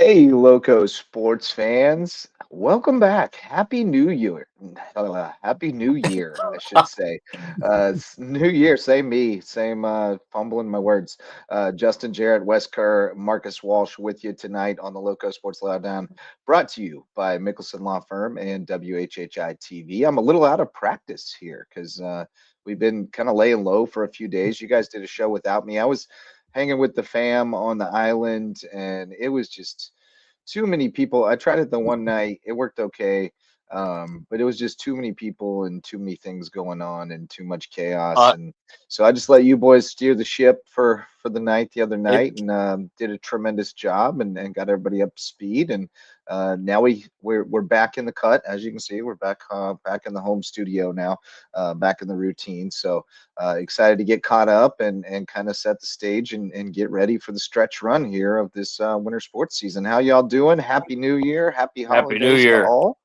Hey, Loco sports fans. Welcome back. Happy New Year. Happy New Year, I should say. New Year, same me, same fumbling my words. Justin Jarrett, Wes Kerr, Marcus Walsh with you tonight on the Loco Sports Lowdown, brought to you by Mickelson Law Firm and WHHI TV. I'm a little out of practice here because we've been kind of laying low for a few days. You guys did a show without me. I was hanging with the fam on the island, and it was just too many people. I tried it the one night, it worked okay, but it was just too many people and too many things going on and too much chaos. Uh, And so I just let you boys steer the ship for the night the other it, night, and did a tremendous job and got everybody up to speed. And now we're back in the cut. As you can see, we're back in the home studio now, back in the routine. So excited to get caught up and kind of set the stage and get ready for the stretch run here of this winter sports season. How y'all doing? Happy New Year. Happy Happy New holidays to Year. all.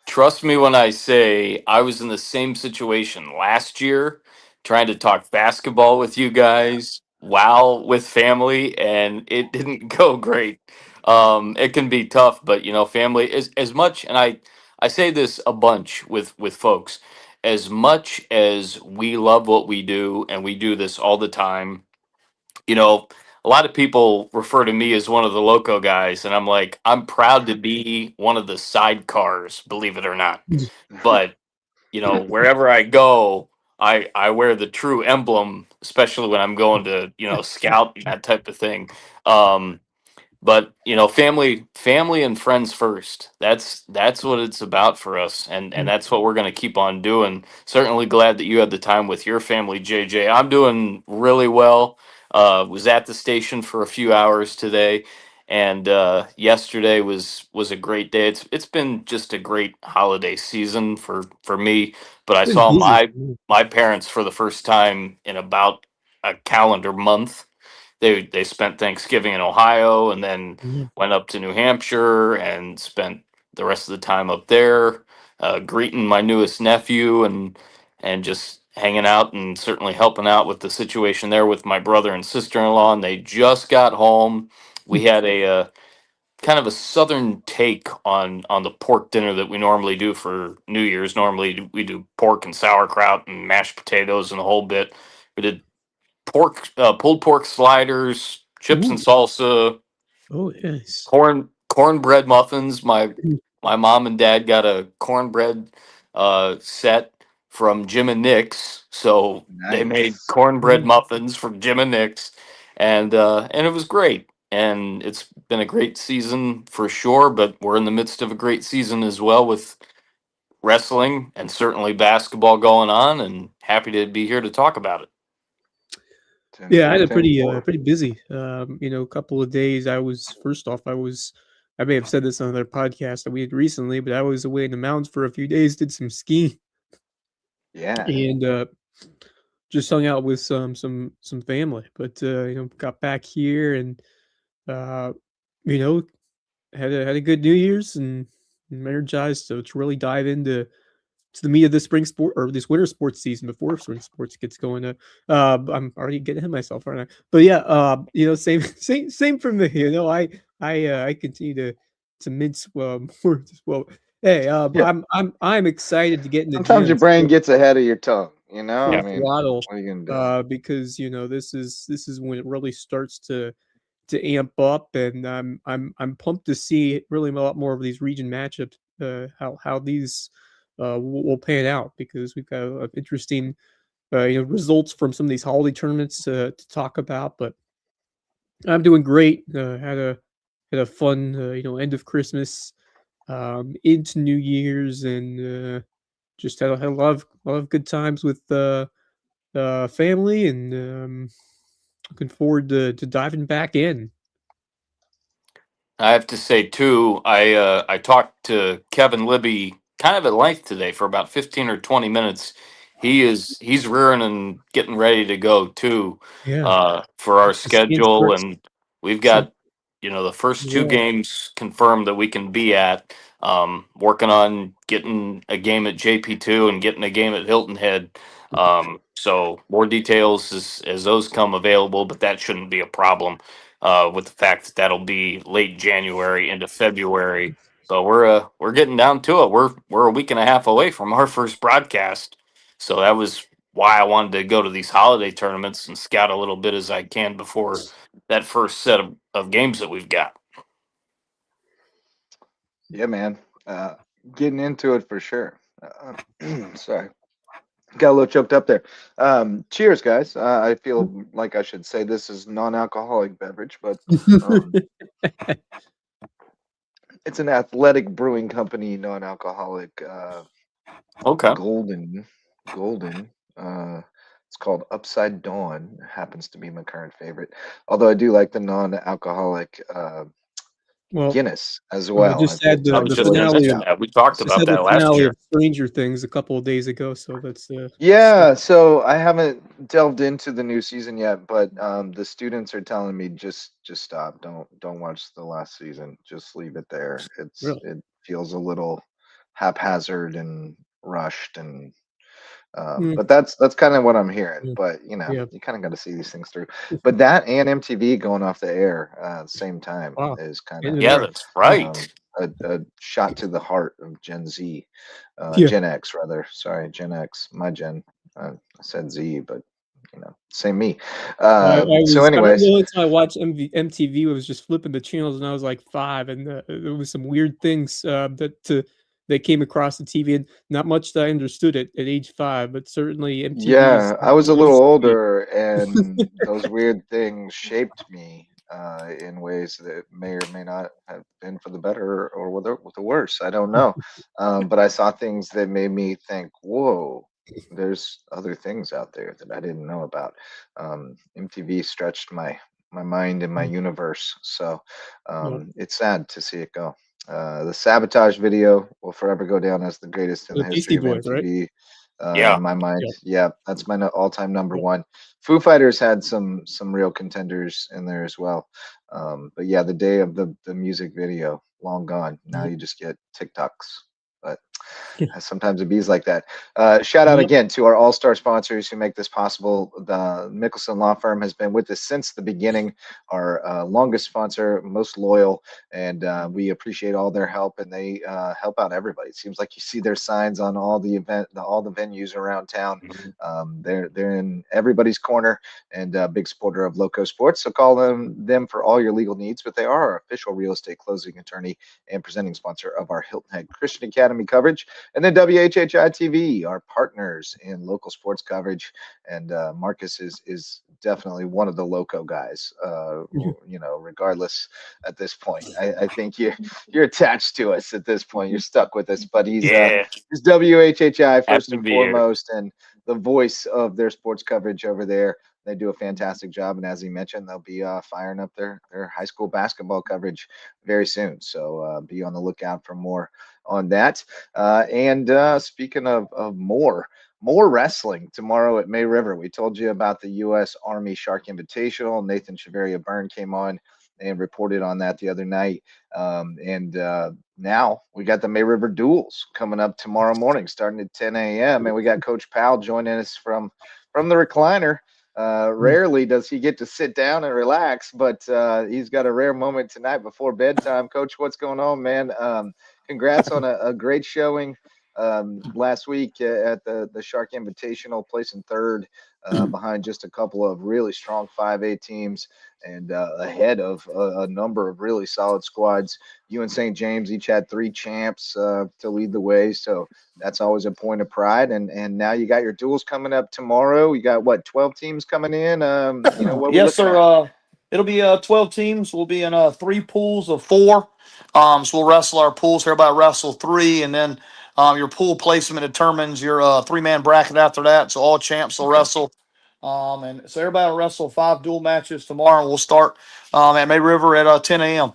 Trust me when I say I was in the same situation last year trying to talk basketball with you guys while with family, and it didn't go great. It can be tough, but family is as much, and I say this a bunch with folks, as much as we love what we do and we do this all the time. you know, a lot of people refer to me as one of the loco guys, and I'm like, I'm proud to be one of the sidecars, believe it or not. But wherever I go, I wear the true emblem, especially when I'm going to scout and that type of thing. Um, but family and friends first. That's what it's about for us, and that's what we're going to keep on doing. Certainly glad that you had the time with your family, JJ. I'm doing really well. Was at the station for a few hours today, and yesterday was a great day. It's been just a great holiday season for me. But I Been saw busy. my parents for the first time in about a calendar month. They spent Thanksgiving in Ohio and then Yeah. went up to New Hampshire and spent the rest of the time up there, greeting my newest nephew and just hanging out and certainly helping out with the situation there with my brother and sister-in-law. And they just got home. We had a kind of a southern take on the pork dinner that we normally do for New Year's. Normally we do pork and sauerkraut and mashed potatoes and the whole bit. We did pulled pork sliders, chips and Ooh. salsa, Oh, yes. cornbread muffins. My mom and dad got a cornbread set from Jim and Nick's, so they made Nice. cornbread muffins from Jim and Nick's, and it was great. And it's been a great season for sure, but we're in the midst of a great season as well with wrestling and certainly basketball going on, and happy to be here to talk about it. Ten Yeah, I had four, a 10 pretty 4. pretty busy couple of days. I may have said this on another podcast that we had recently, but I was away in the mountains for a few days, did some skiing Yeah. and just hung out with some family. But got back here and uh you know, had a good New Year's and I'm energized to really dive into to the meat of the spring sport or this winter sports season before spring sports gets going. I'm already getting ahead of myself, aren't I? But yeah, same same for me. I continue to mince words as well. Hey, Yeah. I'm excited to get in the Sometimes your gym, brain gets ahead of your tongue, you know? I full Yeah. mean, throttle, what are you gonna do? because this is when it really starts to amp up, and I'm pumped to see really a lot more of these region matchups. How these will pan out because we've got interesting results from some of these holiday tournaments to talk about. But I'm doing great. Had a fun end of Christmas, into New Year's, and just had a lot of good times with family, and looking forward to diving back in. I have to say too, I talked to Kevin Libby kind of at length today for about 15 or 20 minutes. He's rearing and getting ready to go too, Yeah, for our the skin schedule, starts. and we've So got the first two yeah. games confirmed that we can be at. Working on getting a game at JP2 and getting a game at Hilton Head. So more details as those come available, but that shouldn't be a problem. with the fact that that'll be late January into February. So we're getting down to it. We're a week and a half away from our first broadcast. So that was why I wanted to go to these holiday tournaments and scout a little bit as I can before that first set of games that we've got. Yeah, man. Getting into it for sure. Sorry. Got a little choked up there. Cheers, guys. I feel like I should say this is non-alcoholic beverage, but um, it's an Athletic Brewing Company non-alcoholic Okay. golden. It's called Upside Dawn. Happens to be my current favorite. Although I do like the non-alcoholic Well, Guinness as well. just had I the was the just Enjoy going the to finale mention of stout. that. We talked just about had the that last finale year. of Stranger Things a couple of days ago, so that's Yeah, so I haven't delved into the new season yet, but the students are telling me just stop. Don't watch the last season. Just leave it there. really. It feels a little haphazard and rushed and Mm, but that's kind of what I'm hearing. yeah, But yeah. you kind of got to see these things through. But that and MTV going off the air at the same time Wow. is kind of In Yeah, there. that's right. a shot to the heart of Gen Z, Yeah. Gen X rather. Sorry, Gen X, my Gen. I said Z, but same me. So, I remember the anyways, only time I watched MTV was just flipping the channels when I was like 5, and there was some weird things that came across the TV, and not much that I understood at age 5, but certainly MTV's yeah, I was a little was weird. older, and those weird things shaped me in ways that may or may not have been for the better or with the worse. I don't know. But I saw things that made me think, whoa, there's other things out there that I didn't know about. MTV stretched my mind and my universe. So Yeah. it's sad to see it go. The Sabotage video will forever go down as the greatest in The the Beastie history of Boys, right? MTV. Yeah. In my mind, Yeah. yeah, that's my all-time number Yeah. one. Foo Fighters had some real contenders in there as well. But yeah, the day of the music video, long gone. Now Yep. you just get TikToks. But Yeah. sometimes it bees like that. Shout out Yep. again to our all-star sponsors who make this possible. The Mickelson Law Firm has been with us since the beginning, our longest sponsor, most loyal, and we appreciate all their help. And they help out everybody. It seems like you see their signs on all all the venues around town. Mhm. They're in everybody's corner and a big supporter of Loco Sports. So call them for all your legal needs. But they are our official real estate closing attorney and presenting sponsor of our Hilton Head Christian Academy coverage. And then WHHI TV, our partners in local sports coverage. And Marcus is definitely one of the Loco guys, regardless at this point. I think you're attached to us at this point. You're stuck with us, but Yeah. he's WHHI Happy first to and be here. foremost, and the voice of their sports coverage over there. They do a fantastic job, and as he mentioned, they'll be firing up their high school basketball coverage very soon. So be on the lookout for more on that. And speaking of more wrestling tomorrow at May River. We told you about the US Army Shark Invitational. Nathan Chavaria Byrne came on and reported on that the other night. And now we got the May River Duels coming up tomorrow morning, starting at 10 a.m. And we got Coach Powell joining us from the recliner. Rarely does he get to sit down and relax, but he's got a rare moment tonight before bedtime. Coach, what's going on, man? Congrats on a great showing last week at the Shark Invitational, placing third behind just a couple of really strong 5A teams and ahead of a number of really solid squads. You and St. James each had 3 champs to lead the way, so that's always a point of pride. And now you got your duels coming up tomorrow. You got what, 12 teams coming in? What are we Yes, looking sir. at? It'll be 12 teams. We'll be in 3 pools of 4. So we'll wrestle our pools. Everybody wrestle 3, and then your pool placement determines your 3-man bracket after that. So all champs will Okay. wrestle. And so everybody will wrestle 5 dual matches tomorrow. And we'll start at May River at 10 a.m.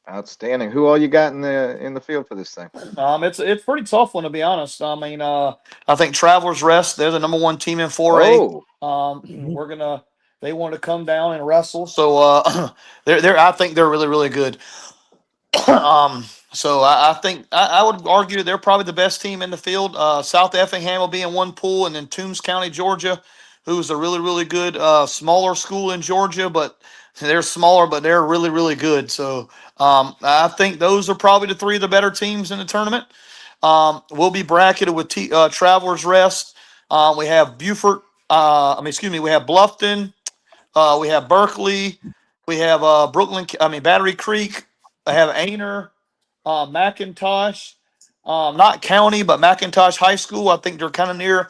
Outstanding. Who all you got in the field for this thing? It's a pretty tough one, to be honest. I mean, I think Travelers Rest, they're the number 1 team in 4A. Oh, They want to come down and wrestle. So I think they're really, really good. So I think I would argue they're probably the best team in the field. South Effingham will be in one pool, and then Toombs County, Georgia, who's a really, really good smaller school in Georgia, but they're smaller, but they're really, really good. So I think those are probably the three of the better teams in the tournament. We'll be bracketed with Travelers Rest. We have Beaufort. We have Bluffton. We have Berkeley. We have Battery Creek. I have Ainer, McIntosh. Not county, but McIntosh High School. I think they're kind of near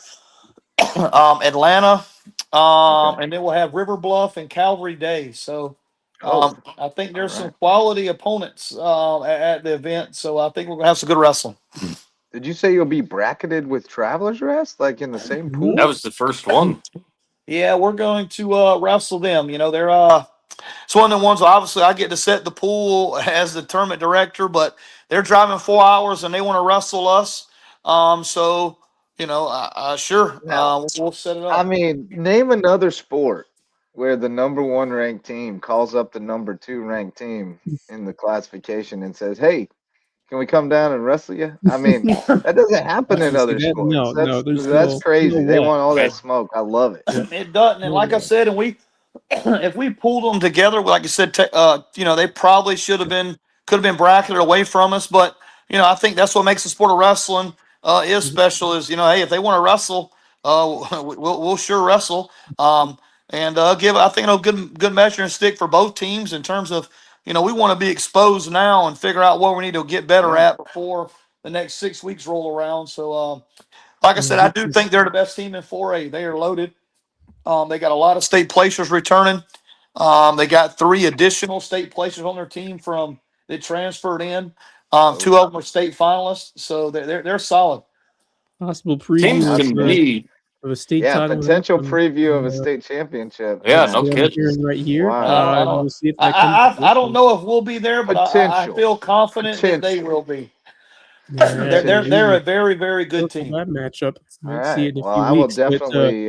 Atlanta. Okay. And then we'll have River Bluff and Calvary Day. So Oh, I think all there's some right. quality opponents at the event. So I think we're going to have some good wrestling. Did you say you'll be bracketed with Travelers Rest, like in the same Mhm. That pool? was the first one. Yeah, we're going to wrestle them. You know, they're it's one of the ones where obviously I get to set the pool as the tournament director, but they're driving 4 hours and they want to wrestle us. So you know, sure, Now, we'll set it I up. mean, name another sport where the number one ranked team calls up the number two ranked team in the classification and says, "Hey, can we come down and wrestle you?" I mean, that doesn't happen in See other that? sports. No, there's That's no crazy. They way. want all that Right. smoke. I love it. Yeah, It doesn't, and no like I way. said, and we if we pulled them together, like you said, you know, they probably could have been bracketed away from us. But you know, I think that's what makes the sport of wrestling is Mhm. special. Is you know, hey, if they want to wrestle, we'll sure wrestle. And give I think good measuring stick for both teams in terms of you know we want to be exposed now and figure out what we need to get better Yeah. at before the next 6 weeks roll around. So like I Yeah, said, I do think they're the best team in 4A. They are loaded. They got a lot of state placers returning. They got 3 additional state placers on their team from that transferred in. Two Oh, of them are state finalists, so they're solid. possible Teams preview can possibly. be, of a state Yeah, title match potential on, preview of a on state championship yeah, that's no what match. I'm kidding. hearing right here. Wow. I don't. We'll see if that comes to I don't fruition. know if we'll be there, but I Potential. feel confident that they Potential. will be. All right, They're Potential. a very very good circle team, that matchup. All Might see right. it in a Well, few I will weeks, but definitely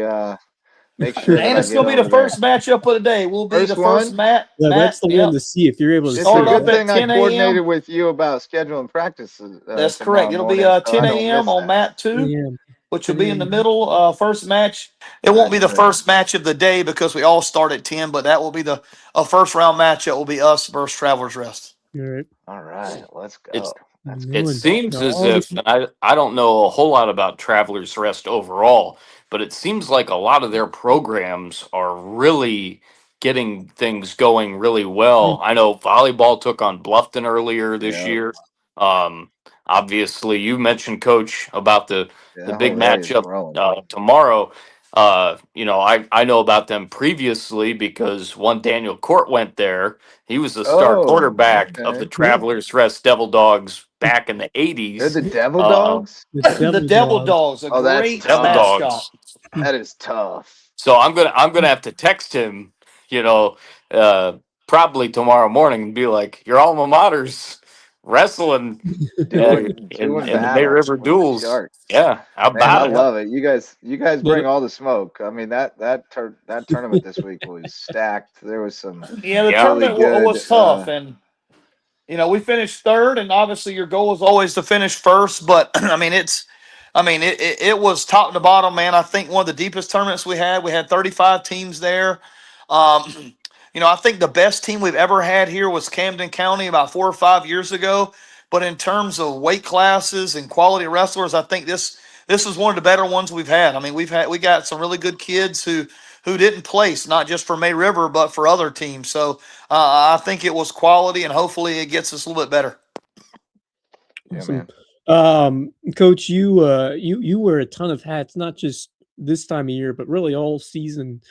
make sure that and I it's get going to be over the there. first matchup of the day. Will be the First first one. yeah, that's the one Yep. to see if you're able to It's a see Start it. up good That, at thing I 10 a.m. coordinated with you about scheduling practices That's correct. tomorrow It'll be morning, so I 10 don't a.m. miss on that. mat 10 two, a.m. which will 10 be in the a.m. middle. First match. It won't be That's the right. first match of the day because we all start at 10, but that will be the a first round match. That will be us versus Travelers Rest. All right. All right. Let's It's go. That's it One. seems as All if, the and I don't know a whole lot about Travelers Rest overall, but it seems like a lot of their programs are really getting things going really well. I know volleyball took on Bluffton earlier this yeah. year. Um, Obviously, you mentioned, Coach, about the Yeah. big Jose is matchup growing. tomorrow. I know about them previously because one Daniel Court went there. He was the star Oh, quarterback of the okay. yeah, Travelers Rest Devil Dogs back in the They're '80s. the Devil Uh, Dogs. the The Devil Devil Dogs. Dogs, a Oh, that's great Devil tough. mascot. Dogs. That is tough. So I'm gonna have to text him, you know, uh, probably tomorrow morning and be like, "Your alma mater's wrestling Doing in the May battle River with the duels." Sharks. Yeah, how Man, I about it? Yep. love it. You guys bring The, all the smoke. I mean that tournament this week was stacked. There was some Yeah, the Yeah, really tournament good. was tough, and you know we finished third, and obviously your goal is always to finish first. But it was top to bottom, man. I think one of the deepest tournaments we had. We had 35 teams there. You know, I think the best team we've ever had here was Camden County about 4 or 5 years ago. But in terms of weight classes and quality wrestlers, I think this is one of the better ones we've had. I mean, we got some really good kids who didn't place, not just for May River, but for other teams. So I think it was quality, and hopefully it gets us a little bit better. Yeah, awesome. man. Coach, you wear a ton of hats, not just this time of year, but really all season,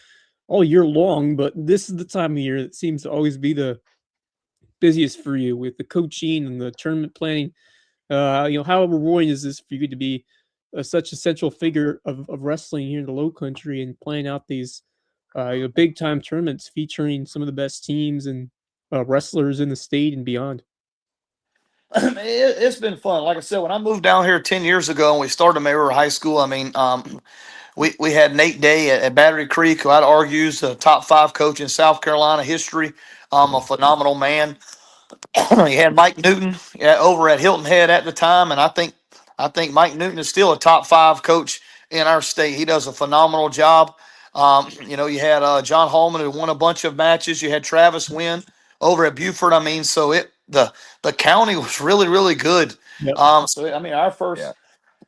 all year long. But this is the time of year that seems to always be the busiest for you with the coaching and the tournament planning. How rewarding is this for you to be such a central figure of wrestling here in the Low Country and playing out these big time tournaments featuring some of the best teams and wrestlers in the state and beyond? It's been fun. Like I said, when I moved down here 10 years ago and we started May River High School, we had Nate Day at Battery Creek, who I'd argue is a top 5 coach in South Carolina history, a phenomenal man. You had Mike Newton over at Hilton Head at the time, and I think Mike Newton is still a top 5 coach in our state. He does a phenomenal job. You had John Hallman who won a bunch of matches. You had Travis win over at Buford. I mean, so the county was really, really good. Yep. So I mean, our Yeah. first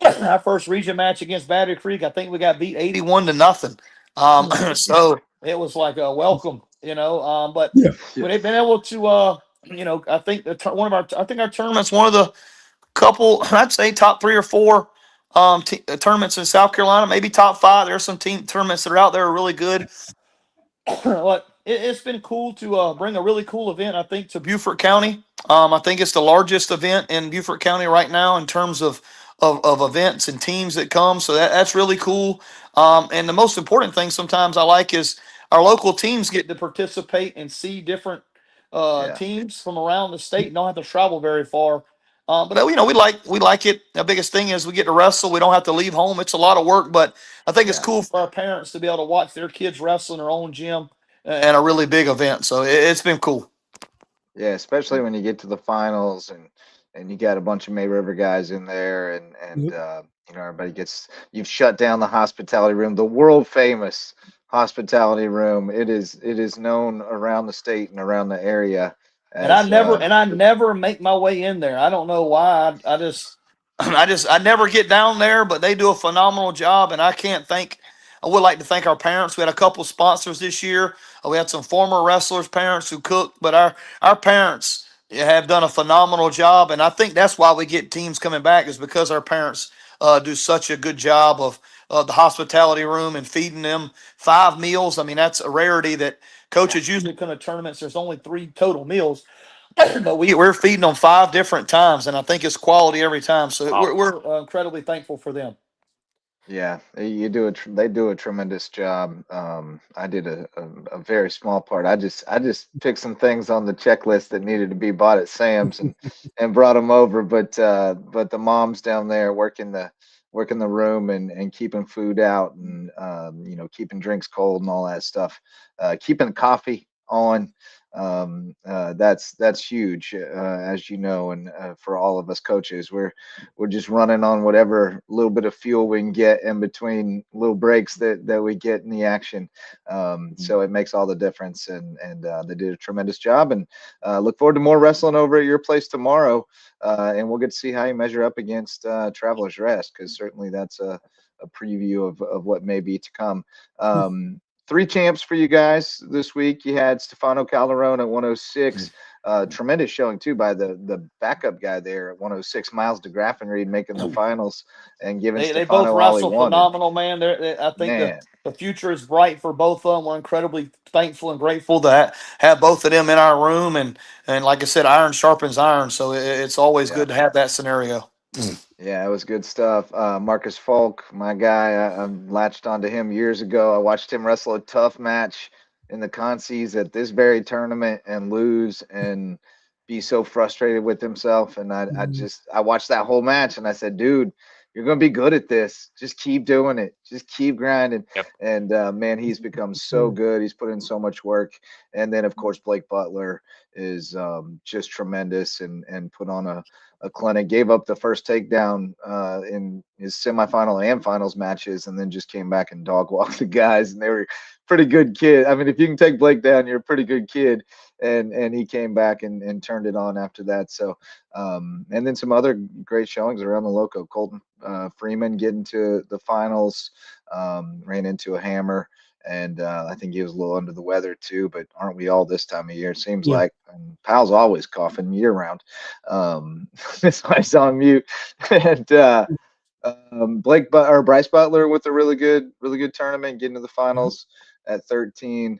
our first region match against Battery Creek, I think we got beat 81-0. So it was like a welcome, but Yeah. Yeah. they've been able to, I think I think our tournament's one of the couple, I'd say top 3 or 4 tournaments in South Carolina, maybe top 5. There are some team tournaments that are out there are really good. But it's been cool to bring a really cool event, I think, to Beaufort County. I think it's the largest event in Beaufort County right now in terms of events and teams that come. So that's really cool. And the most important thing sometimes I like is our local teams get to participate and see different Yeah. teams from around the state and don't have to travel very far. But we like it. The biggest thing is we get to wrestle. We don't have to leave home. It's a lot of work, but I think it's Yeah. cool for our parents to be able to watch their kids wrestle in their own gym and a really big event. So it's been cool. Yeah, especially when you get to the finals and you got a bunch of May River guys in there and Yep. everybody gets you've shut down the hospitality room, the world famous hospitality room. It is known around the state and around the area And I as never and I never make my way in there. I don't know why. I just I never get down there, but they do a phenomenal job, and I can't thank. I would like to thank our parents. We had a couple sponsors this year. We had some former wrestlers' parents who cooked, but our parents have done a phenomenal job, and I think that's why we get teams coming back is because our parents do such a good job of the hospitality room and feeding them 5 meals. I mean, that's a rarity that coaches usually come to tournaments. There's only 3 total meals, but we're feeding them 5 different times, and I think it's quality every time. So Wow. we're incredibly thankful for them. Yeah, they do a tremendous job. I did a very small part. I just picked some things on the checklist that needed to be bought at Sam's and brought them over. But the moms down there working the room and keeping food out and keeping drinks cold and all that stuff, keeping coffee on. That's huge, as you know, and for all of us coaches, we're just running on whatever little bit of fuel we can get in between little breaks that we get in the action. So it makes all the difference, and they did a tremendous job. And look forward to more wrestling over at your place tomorrow, and we'll get to see how you measure up against Travelers Rest, because certainly that's a preview of what may be to come. 3 champs for you guys this week. You had Stefano Calderone at 106. Tremendous showing too by the backup guy there at 106, Miles DeGraffenreid, making the finals and giving They both Stefano all he wrestle wanted. phenomenal, man. I think Man, the future is bright for both of them. We're incredibly thankful and grateful to have both of them in our room, and like I said, iron sharpens iron. So it's always yeah. good to have that scenario. Yeah, it was good stuff. Marcus Falk, my guy, I latched onto him years ago. I watched him wrestle a tough match in the consies at this very tournament and lose and be so frustrated with himself. And I watched that whole match and I said, dude, you're going to be good at this. Just keep doing it. Just keep grinding. Yep. And man, he's become so good. He's put in so much work. And then, of course, Blake Butler is just tremendous and put on a clinic, gave up the first takedown in his semifinal and finals matches, and then just came back and dog walked the guys. And they were pretty good kid. I mean, if you can take Blake down, you're a pretty good kid. And he came back and turned it on after that. So, and then some other great showings around the Lowco. Colton Freeman getting to the finals, ran into a hammer. And I think he was a little under the weather too, but aren't we all this time of year? It seems like. And Powell's always coughing year round. That's why he's on mute. And Bryce Butler with a really good tournament, getting to the finals at 13.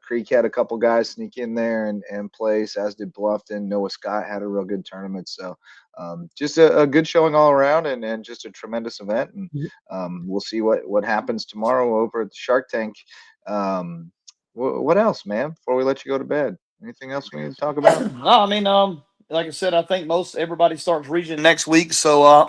Creek had a couple guys sneak in there and place, as did Bluffton. Noah Scott had a real good tournament. So just a good showing all around and just a tremendous event. And we'll see what happens tomorrow over at the Shark Tank. What else, man, before we let you go to bed? Anything else we need to talk about? No, I mean, like I said, I think most everybody starts region next week. So,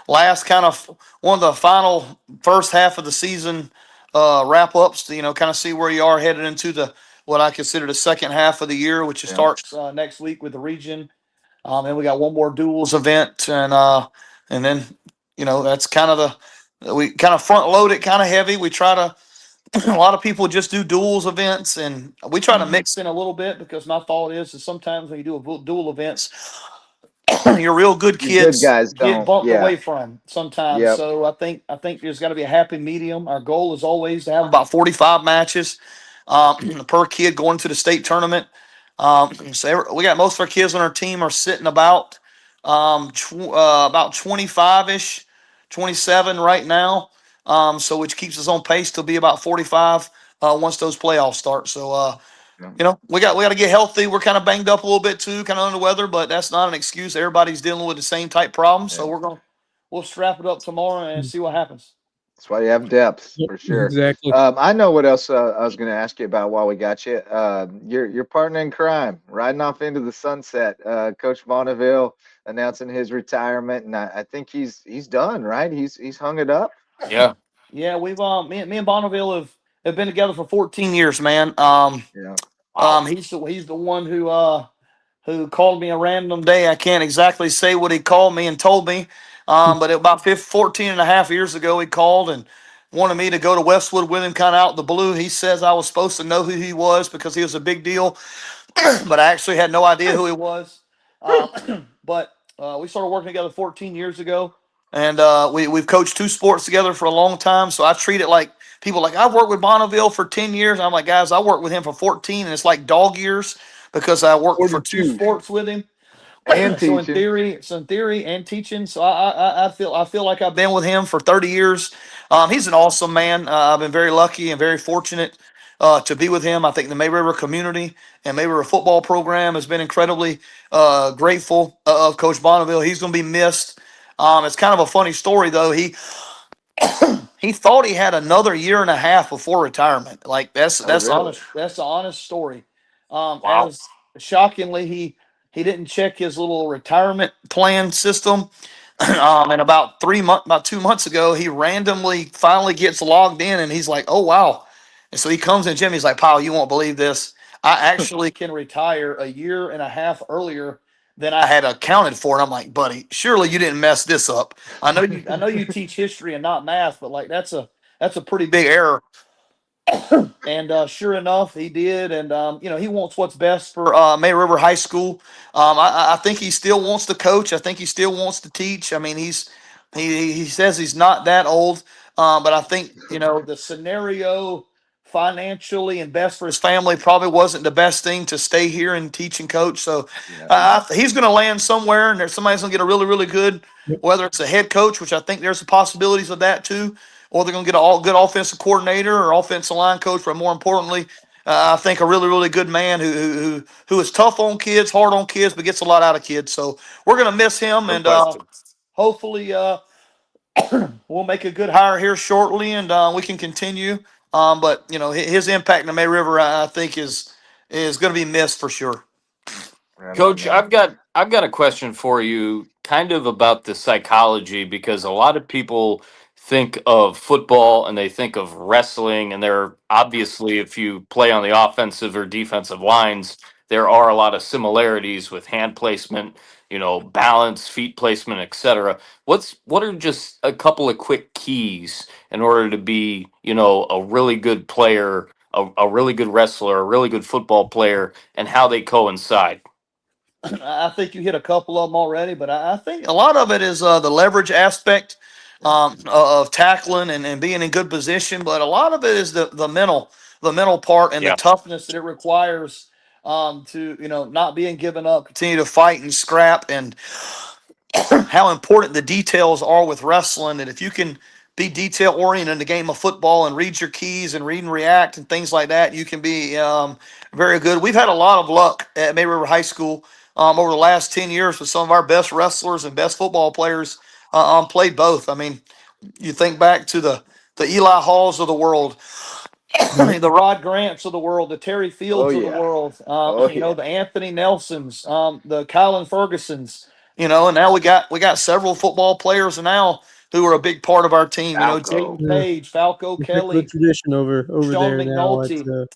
last kind of one of the final first half of the season wrap ups to kind of see where you are headed into the what I consider the second half of the year, which starts next week with the region. And we got one more duels event, and then that's kind of we kind of front load it kind of heavy. We try to a lot of people just do duels events, and we try to mix in a little bit because my thought is sometimes when you do a dual events, your real good Your good kids guys get don't. bumped Yeah. away from sometimes. Yep. So I think there's got to be a happy medium. Our goal is always to have about 45 matches per kid going to the state tournament. We got most of our kids on our team are sitting about 25 ish, 27 right now. So which keeps us on pace to be about 45 once those playoffs start. So Yep. we got to get healthy. We're kind of banged up a little bit too, kind of under the weather, but that's not an excuse. Everybody's dealing with the same type problems, so Yeah. we'll strap it up tomorrow and Mm. see what happens. That's why you have depth Yep, for sure. exactly. I know what else I was going to ask you about while we got you. Your partner in crime, riding off into the sunset. Coach Bonneville announcing his retirement, and I think he's done. Right? He's hung it up. Yeah. Yeah, we've me and Bonneville have been together for 14 years, man. Yeah. Wow. He's the one who called me a random day. I can't exactly say what he called me and told me, but about 14 and a half years ago, he called and wanted me to go to Westwood with him, kind of out of the blue. He says I was supposed to know who he was because he was a big deal, but I actually had no idea who he was. But we started working together 14 years ago, and we've coached two sports together for a long time. So I treat it like people like I've worked with Bonneville for 10 years. I'm like, guys, I worked with him for 14, and it's like dog years because I worked for two 42 sports with him. and So teaching. in theory and teaching. So I feel like I've been with him for 30 years. He's an awesome man. I've been very lucky and very fortunate to be with him. I think the May River community and May River football program has been incredibly grateful of Coach Bonneville. He's going to be missed. It's kind of a funny story though. He thought he had another year and a half before retirement. Like Oh, that's really? honest. That's the honest story. Wow. As shockingly, he didn't check his little retirement plan system. And about 2 months ago, he randomly finally gets logged in, and he's like, "Oh wow!" And so he comes in, Jim. He's like, "Pal, you won't believe this. I actually can retire a year and a half earlier than I had accounted for." And I'm like, "Buddy, surely you didn't mess this up. I know you teach history and not math, but like that's a pretty big error." And sure enough, he did. And he wants what's best for May River High School. I think he still wants to coach. I think he still wants to teach. I mean, he says he's not that old, but I think the scenario financially and best for his family probably wasn't the best thing to stay here and teach and coach. So Yeah. he's going to land somewhere, and there's somebody's going to get a really really good, Yep. whether it's a head coach, which I think there's the possibilities of that too, or they're going to get a all good offensive coordinator or offensive line coach. But more importantly, I think a really, really good man who is tough on kids, hard on kids, but gets a lot out of kids. So we're going to miss him, No and question. hopefully we'll make a good hire here shortly, and we can continue. But his impact in the May River, I think, is going to be missed for sure. Right on, Coach, man. I've got a question for you, kind of about the psychology, because a lot of people think of football and they think of wrestling, and there obviously, if you play on the offensive or defensive lines, there are a lot of similarities with hand placement, balance, feet placement, etc. What are just a couple of quick keys in order to be, a really good player, a really good wrestler, a really good football player, and how they coincide? I think you hit a couple of them already, but I think a lot of it is the leverage aspect of tackling and being in good position. But a lot of it is the mental part and the Yeah. toughness that it requires to not being given up, continue to fight and scrap, and how important the details are with wrestling. And if you can be detail oriented in the game of football and read your keys and read and react and things like that, you can be very good. We've had a lot of luck at May River High School over the last 10 years with some of our best wrestlers and best football players played both. I mean, you think back to the Eli Halls of the world, Yep. the Rod Grants of the world, the Terry Oh Fields of the yeah. world, Oh yeah. the Anthony Nelsons, the Kylan Fergusons, and now we got several football players now who are a big part of our team. Falco. Jaden Page, Falco It's a heck of a Kelly, tradition over Sean there now at McNulty,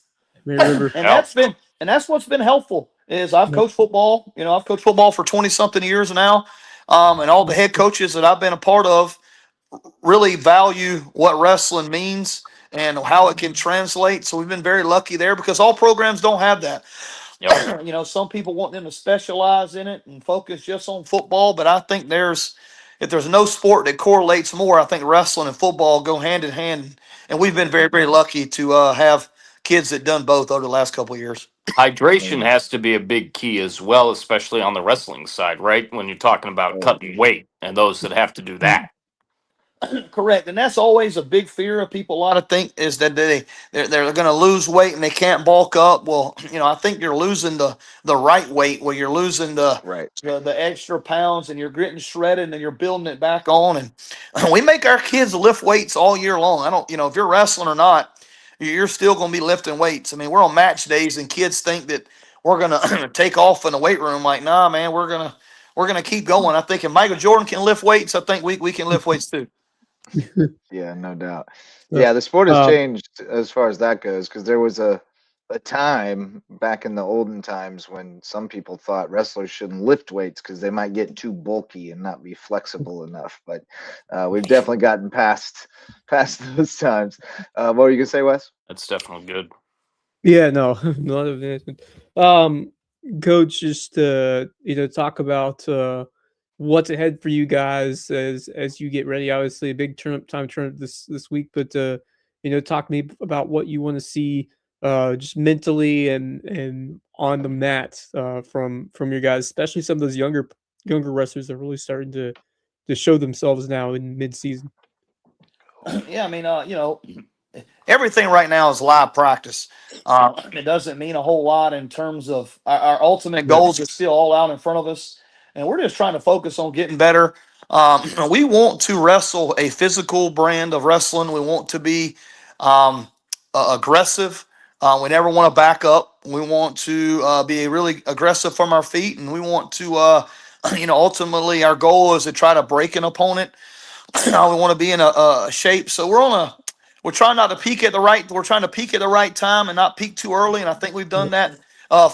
May River. and Yeah. that's what's been helpful. Is I've Yep. coached football. I've coached football for 20 something years now, and all the head coaches that I've been a part of really value what wrestling means and how it can translate. So we've been very lucky there because all programs don't have that. Yep. You know, some people want them to specialize in it and focus just on football, but I think if there's no sport that correlates more, I think wrestling and football go hand in hand. And we've been very, very lucky to have kids that done both over the last couple of years. Hydration has to be a big key as well, especially on the wrestling side, right? When you're talking about cutting weight and those that have to do that. Correct, and that's always a big fear of people. A lot of think is that they're going to lose weight and they can't bulk up. Well, you know, I think you're losing the right weight, where you're losing the extra pounds, and you're getting shredded and you're building it back on. And we make our kids lift weights all year long. I don't, you know, if you're wrestling or not, you're still going to be lifting weights. I mean, we're on match days, and kids think that we're going to take off in the weight room. Like, nah, man, we're gonna keep going. I think if Michael Jordan can lift weights, I think we can lift weights too. Yeah, no doubt. Yeah, the sport has changed as far as that goes, because there was a time back in the olden times when some people thought wrestlers shouldn't lift weights because they might get too bulky and not be flexible enough. But we've definitely gotten past those times. What were you gonna say, Wes? That's definitely good. Yeah, no, not of it. Coach, just talk about what's ahead for you guys as you get ready. Obviously, a big tournament this week, but talk to me about what you want to see just mentally and on the mat from your guys, especially some of those younger wrestlers that are really starting to show themselves now in mid-season. Yeah, I mean, everything right now is live practice. It doesn't mean a whole lot in terms of our ultimate goals are still all out in front of us, and we're just trying to focus on getting better. We want to wrestle a physical brand of wrestling. We want to be aggressive. We never want to back up. We want to be really aggressive from our feet, and we want to, ultimately our goal is to try to break an opponent. We want to be in a shape. So we're trying not to peak at the right. We're trying to peak at the right time and not peak too early. And I think we've done that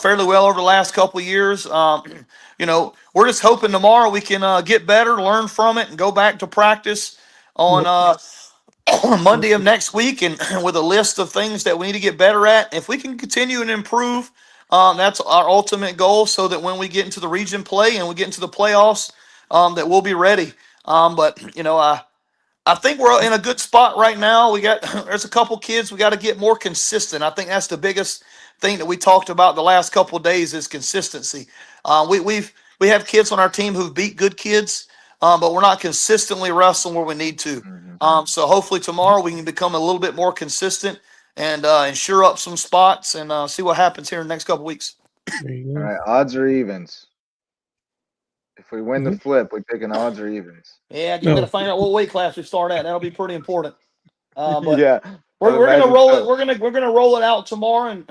fairly well over the last couple of years. We're just hoping tomorrow we can get better, learn from it, and go back to practice on Monday of next week, and with a list of things that we need to get better at. If we can continue and improve, that's our ultimate goal, so that when we get into the region play and we get into the playoffs, that we'll be ready. But I think we're in a good spot right now. There's a couple kids we got to get more consistent. I think that's the biggest thing that we talked about the last couple of days is consistency. We have kids on our team who've beat good kids, but we're not consistently wrestling where we need to. So hopefully tomorrow we can become a little bit more consistent and shore up some spots and see what happens here in the next couple of weeks. All right, odds or evens? If we win the flip, we pick an odds or evens. Yeah, you got to find out what weight class we start at. That'll be pretty important. But yeah, we're gonna roll it. We're gonna roll it out tomorrow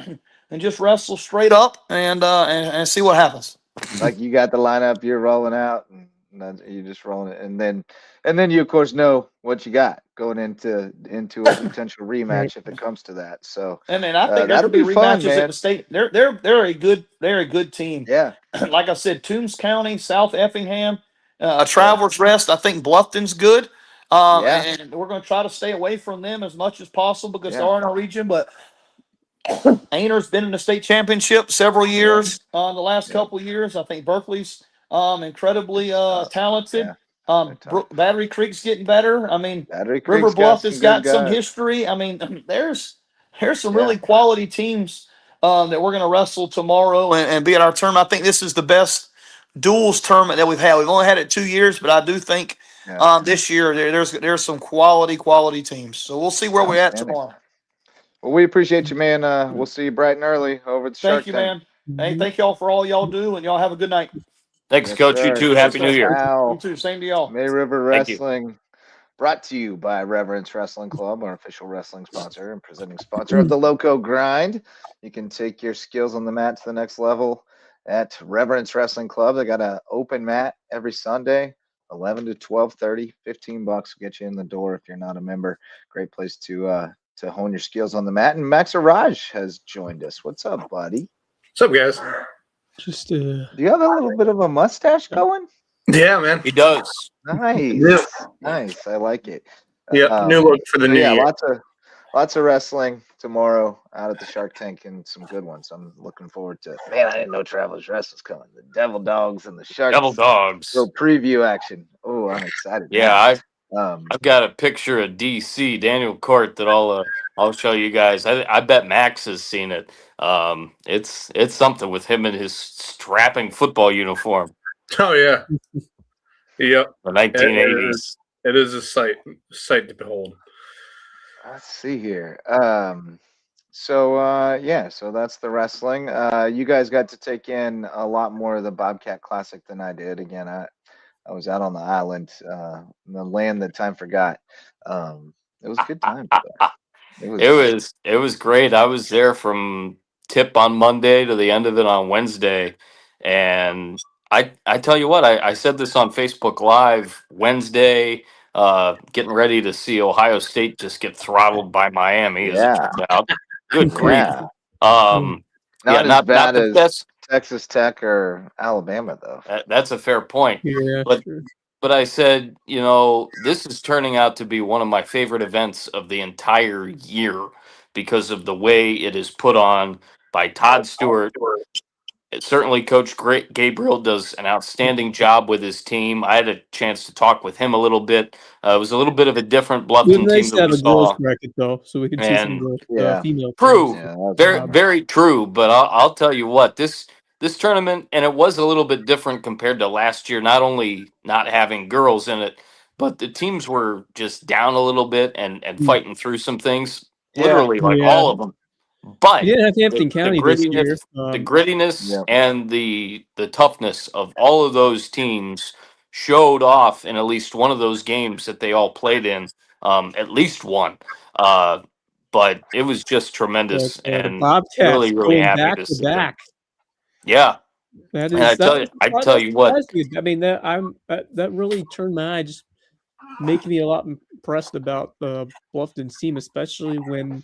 and just wrestle straight up and see what happens. Like you got the lineup, you're rolling out, and you're just rolling it, and then you of course know what you got going into a potential rematch if it comes to that. So I mean, I think there'll be rematches at the state. They're a good team. Yeah, like I said, Toombs County, South Effingham, Travelers Rest. I think Bluffton's good. And we're going to try to stay away from them as much as possible because they're in our region. But Ainer's been in the state championship several years. The last couple of years, I think Berkeley's incredibly talented. Battery Creek's getting better. I mean, River Bluff has got some history. I mean, there's some really quality teams that we're going to wrestle tomorrow and be at our tournament. I think this is the best duels tournament that we've had. We've only had it 2 years, but I do think this year there's some quality teams. So we'll see where we're at tomorrow. Well, we appreciate you, man. We'll see you bright and early over at the Shark Tank. Thank you, man. Hey, thank y'all for all y'all do, and y'all have a good night. Thanks, Coach. Sir. You too. Happy New Year. You too. Same to y'all. May River Wrestling, brought to you by Reverence Wrestling Club, our official wrestling sponsor and presenting sponsor of the Lowco Grind. You can take your skills on the mat to the next level at Reverence Wrestling Club. They got an open mat every Sunday, 11 to 12:30, $15 will get you in the door if you're not a member. Great place to hone your skills on the mat. And Max Araj has joined us. What's up, buddy? What's up, guys? Just do you have a little bit of a mustache going? Yeah, man. He does. Nice. Yeah. Nice. I like it. Yeah, new look for the new year. Lots of wrestling tomorrow out at the Shark Tank and some good ones. I'm looking forward to it. Man, I didn't know Travelers Wrestle's coming. The Devil Dogs and the Devil Sharks. Dogs. Little preview action. Oh, I'm excited Yeah, now. I've got a picture of DC Daniel Court that I'll show you guys. I bet Max has seen it. It's something with him in his strapping football uniform, Oh yeah, yep. the It 1980s. is a sight to behold. Let's see here. Yeah, so that's the wrestling. You guys got to take in a lot more of the Bobcat Classic than I did. Again, I was out on the island, in the land that time forgot. It was a good time. It was, It was great. I was there from tip on Monday to the end of it on Wednesday, and I tell you what, I said this on Facebook Live Wednesday, getting ready to see Ohio State just get throttled by Miami, as it yeah, turned out. Good grief. yeah. Yeah, Not as not bad the as best. Texas Tech or Alabama, though. That's a fair point, Yeah, but sure. but I said, this is turning out to be one of my favorite events of the entire year because of the way it is put on by Todd Stewart. Certainly, Coach Gabriel does an outstanding job with his team. I had a chance to talk with him a little bit. It was a little bit of a different It was Bluffton team nice that to we have a girls saw, bracket though, so we can see some and girls, Yeah, female teams. true, yeah, that was very fun. very true. But I'll tell you what, this tournament, and it was a little bit different compared to last year. Not only not having girls in it, but the teams were just down a little bit and Mm. fighting through some things. Yeah, Literally, like Yeah, all of them. But we didn't have the, Hampton the County this year. grittiness, the grittiness, yeah, and the toughness of all of those teams showed off in at least one of those games that they all played in. At least one. Uh, but it was just But tremendous, the and Bobcats really going happy back to to see them. back. Yeah, That and is I tell that you what, surprised me. I mean, that really turned my eye, just making me a lot impressed about Bluffton's team, especially when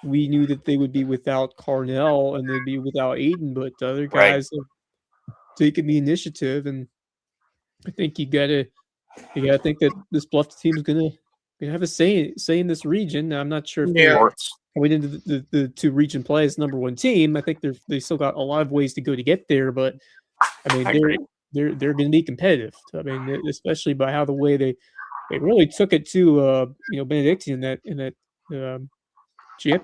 we knew that they would be without Carnell and they'd be without Aiden, but the other right guys have taken the initiative, and I think you gotta think that this Bluffton team is gonna have a say in this region. I'm not sure if they're Yeah, sports. going into the two region play as number one team. I think they still got a lot of ways to go to get there, but I mean I agree. they're going to be competitive. I mean, especially by how the way they really took it to Benedictine in that um,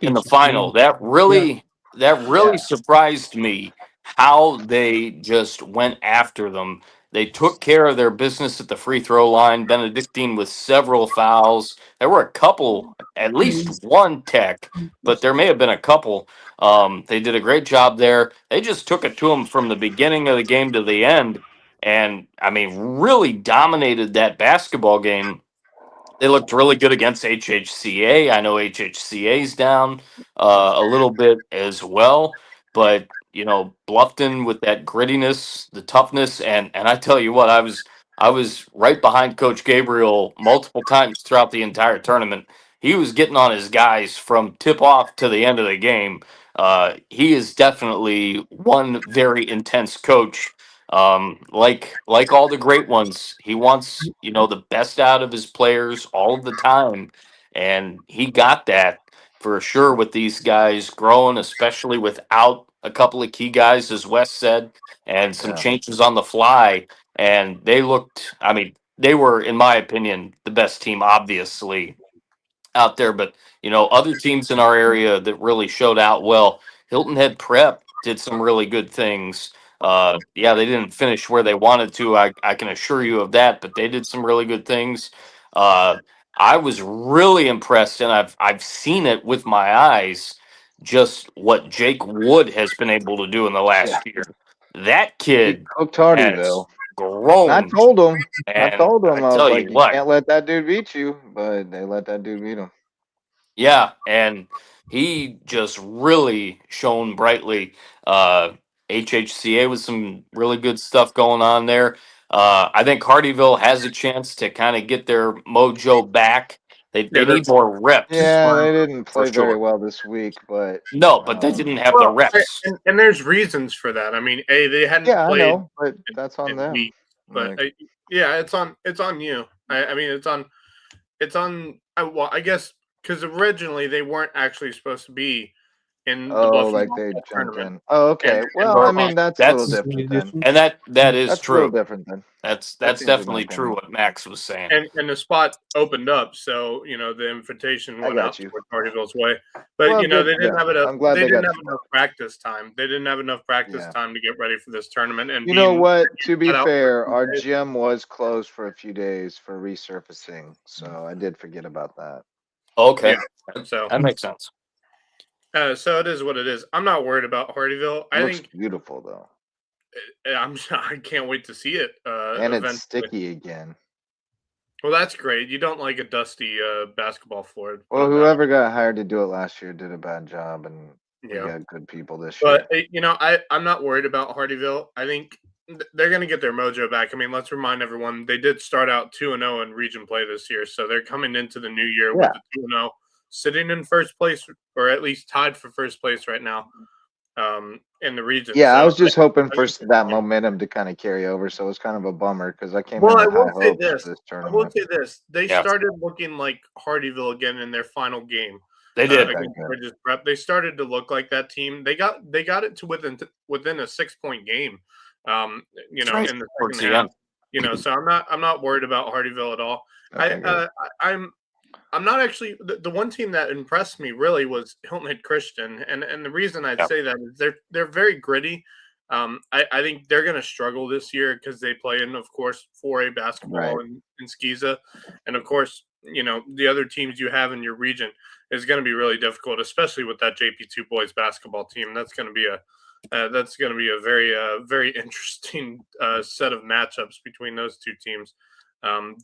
In the championship final. game. Yeah, That yeah, really surprised me how they just went after them. They took care of their business at the free throw line. Benedictine with several fouls. There were a couple, at least one tech, but there may have been a couple. They did a great job there. They just took it to them from the beginning of the game to the end, and I mean, really dominated that basketball game. They looked really good against HHCA. I know HHCA's down a little bit as well, but Bluffton with that grittiness, the toughness, and I tell you what, I was right behind Coach Gabriel multiple times throughout the entire tournament. He was getting on his guys from tip off to the end of the game. He is definitely one very intense coach, like all the great ones. He wants the best out of his players all of the time, and he got that for sure with these guys growing, especially without a couple of key guys, as Wes said, and some yeah, changes on the fly. And they looked, I mean, they were, in my opinion, the best team, obviously, out there, but other teams in our area that really showed out well. Hilton Head Prep did some really good things. Yeah, they didn't finish where they wanted to. I can assure you of that, but they did some really good things. Uh, I was really impressed, and I've seen it with my eyes. Just what Jake Wood has been able to do in the yeah. last year. That He kid cooked has Hardyville. And grown, I and told I him, I was tell you like, you what. can't let that dude beat you, but they let that dude beat him. Yeah, and he just really shone brightly. Uh, HHCA with some really good stuff going on there. I think Hardyville has a chance to kind of get their mojo back. They yeah. need more reps Yeah, Well, they didn't for play very sure. well this week, but No, but they didn't have the well, reps. and there's reasons for that. I mean, they hadn't yeah, I played know, but in, that's on in them. weeks, but Like, yeah, it's on you. I mean, it's on. Well, I guess because originally they weren't actually supposed to be in the Oh, Bluffton like they Volleyball jumped tournament. in. Oh, okay. Well, I mean that's a little That's different then. and that is That's a little true. different then. That's That changes my definitely true opinion. what Max was saying. And the spot opened up, so the invitation I went got out you. towards Hardyville's way. But Well, they good for didn't them. have enough. I'm glad They they didn't got have the enough spot. practice time. They didn't have enough practice Yeah. time to get ready for this tournament. And You know being what? To be cut out for fair, 2 our days. gym was closed for a few days for resurfacing, so I did forget about that. Okay, So that makes sense. so it is what it is. I'm not worried about Hardyville. It I looks think beautiful though, I can't wait to see it. and it's Eventually. sticky again. Well, that's great. You don't like a dusty basketball floor. put Well, it that whoever got hired to do it last year did a bad job, and we Yeah. got good people this But year. I'm not worried about Hardyville. I think they're going to get their mojo back. I mean, let's remind everyone they did start out 2-0 in region play this year, so they're coming into the new year with Yeah. the 2-0, sitting in first place, or at least tied for first place right now in the region. Yeah, I So was just hoping I for think they're that fine. momentum to kind of carry over, so it was kind of a bummer because I came in Well, I with will high say hopes this. for this I will tournament. say this. They Yeah. started looking like Hardyville again in their final game. They did. Against Bridges Prep. They started to look like that team. They got it to within a 6-point game. Right. In the Towards second the half. end. So I'm not worried about Hardyville at all. Okay, good. I'm not actually the one team that impressed me really was Hilton Head Christian, and the reason I'd Yeah. say that is they're very gritty. I think they're going to struggle this year because they play in, of course, 4A basketball Right. in Skeeza, and of course, the other teams you have in your region is going to be really difficult, especially with that JP2 boys basketball team. That's going to be a very very interesting set of matchups between those two teams.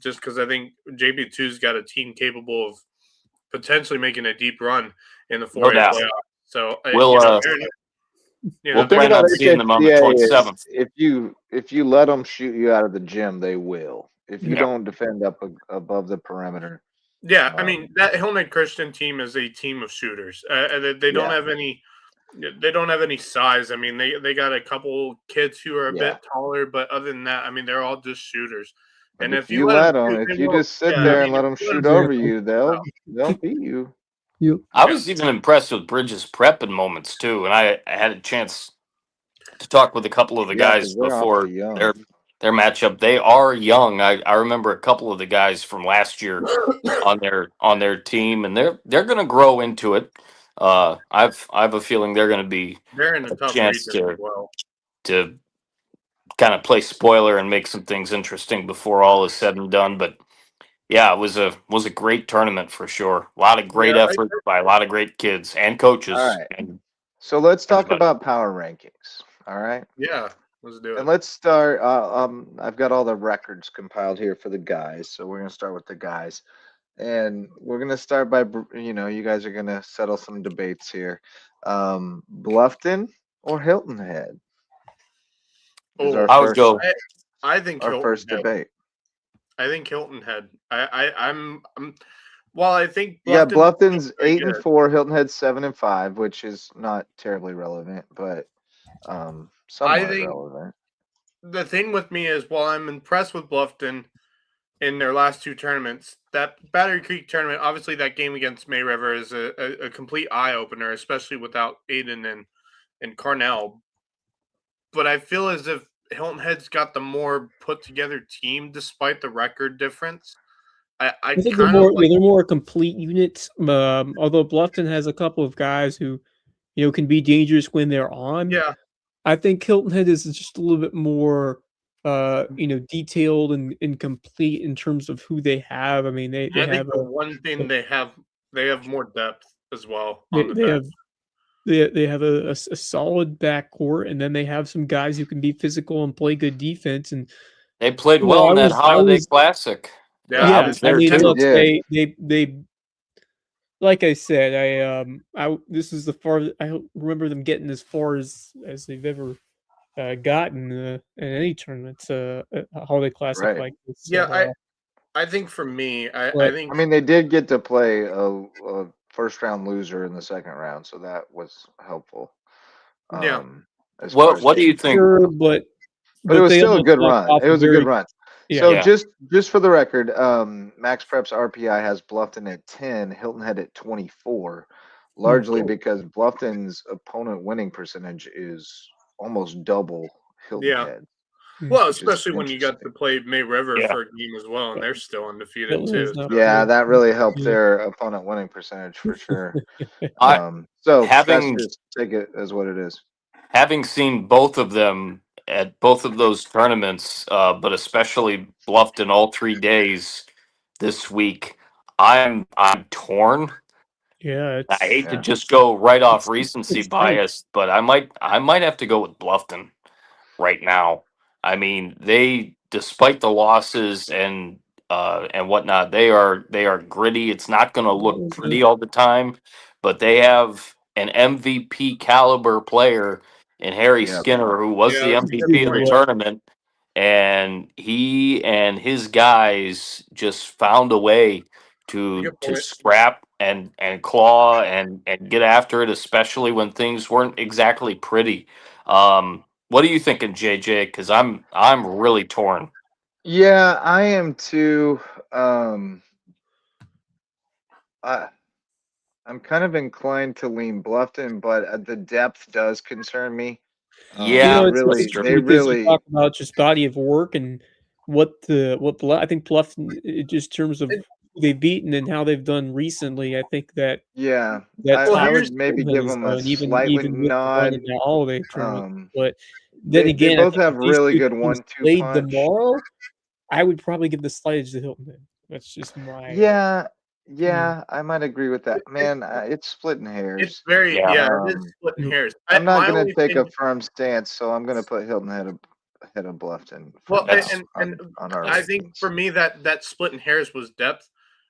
Just because I think JP2's got a team capable of potentially making a deep run in the 4A No doubt. playoff. So We'll The thing plan on about seeing them on the HSCA is 27th. if you let them shoot you out of the gym, they will. If you Yeah. don't defend up above the perimeter. Yeah, I mean that Hilton Head Christian team is a team of shooters. They don't have any. They don't have any size. I mean, they got a couple kids who are a bit taller, but other than that, I mean, they're all just shooters. But And if if you you let let them, them, shoot, if they you will. just sit Yeah, I there mean, and let if them you let shoot 'em over shoot, you, they'll beat you. I was even impressed with Bridges Prep in moments too, and I had a chance to talk with a couple of the Yeah, guys because they're before awfully young. their matchup. They are young. I remember a couple of the guys from last year on their team, and they're going to grow into it. I have a feeling they're going to be they're in a a tough chance region as well. to kind of play spoiler and make some things interesting before all is said and done. But yeah, it was a great tournament for sure. A lot of great Yeah, effort by a lot of great kids and coaches. All right. And So let's talk everybody. about power rankings. All right. yeah, let's do And it. let's start. I've got all the records compiled here for the guys, so we're gonna start with the guys, and we're gonna start by you guys are gonna settle some debates here. Bluffton or Hilton Head is our I would first go. I think our Hilton first Head. debate. I think Hilton Head. I'm well, I think Yeah, Bluffton's Bluffton's very 8-4, Hilton Head's 7-5, which is not terribly relevant, but I somewhat think relevant. the thing with me is while I'm impressed with Bluffton in their last two tournaments, that Battery Creek tournament, obviously that game against May River is a complete eye opener, especially without Aiden and Carnell. But I feel as if Hilton Head's got the more put together team despite the record difference. I think they're kind of more like they're more a complete unit. Although Bluffton has a couple of guys who, can be dangerous when they're on. yeah. I think Hilton Head is just a little bit more, detailed and complete in terms of who they have. I mean, they I think have the one thing they have more depth as well they, on the they bench. have they have a solid backcourt, and then they have some guys who can be physical and play good defense. And They played you know, well I in that was I Holiday was Classic. Yeah, yeah. I was I there mean, They too. look, did. they like I said, this is the far I don't remember them getting as far as they've ever gotten in any tournament, a holiday classic Right. like this. yeah. So, I think for me, I but think I mean, they did get to play a first round loser in the second round, so that was helpful. yeah. As far as What do you think? sure, but it but was they still a almost good left run. off It a was a good very run. Yeah. So Yeah. just for the record, Max Prep's RPI has Bluffton at 10, Hilton Head at 24, largely because Bluffton's opponent winning percentage is almost double Hilton Yeah. Head, Well, which is especially when you got to interesting. play May River Yeah. for a game as well, and they're still undefeated Hilton too. has not Yeah, played. that really helped Yeah. their opponent winning percentage for sure. I So that's having just take it as what it is. having seen both of them at both of those tournaments, but especially Bluffton all 3 days this week, I'm torn. Yeah, I hate to Yeah. just go right off recency it's tight. bias, but I might have to go with Bluffton right now. I mean, they, despite the losses and whatnot, they are gritty. It's not going to look pretty all the time, but they have an MVP caliber player in Harry Yep. Skinner, who was Yeah, the that's a good MVP of the point. tournament, and he and his guys just found a way to Good point. scrap and claw and get after it, especially when things weren't exactly pretty. What are you thinking, JJ? Because I'm really torn. Yeah, I am too. Um, I I'm kind of inclined to lean Bluffton, but the depth does concern me. You Yeah, know, They it's that's really, true. they interesting because you really, talk about just body of work and I think Bluffton, just terms of And, who they've beaten and how they've done recently. I think that yeah. that well, I tops would here's maybe Hilton Head give has them a done, slightly even with the run nod. in the holiday tournament. Um, But then they again, I both think have if these really two good teams 1-2 played punch. tomorrow, I would probably give the slightage to Hilton Head. That's just my Yeah, opinion. yeah, I might agree with that. it, Man, it's splitting it's hairs. very Yeah, yeah, it is Um, splitting Mm. hairs. I'm not My gonna only take a thing, firm stance, so I'm gonna put Hilton ahead of Bluffton for well, now that's on our I think rankings. for me that splitting hairs was depth.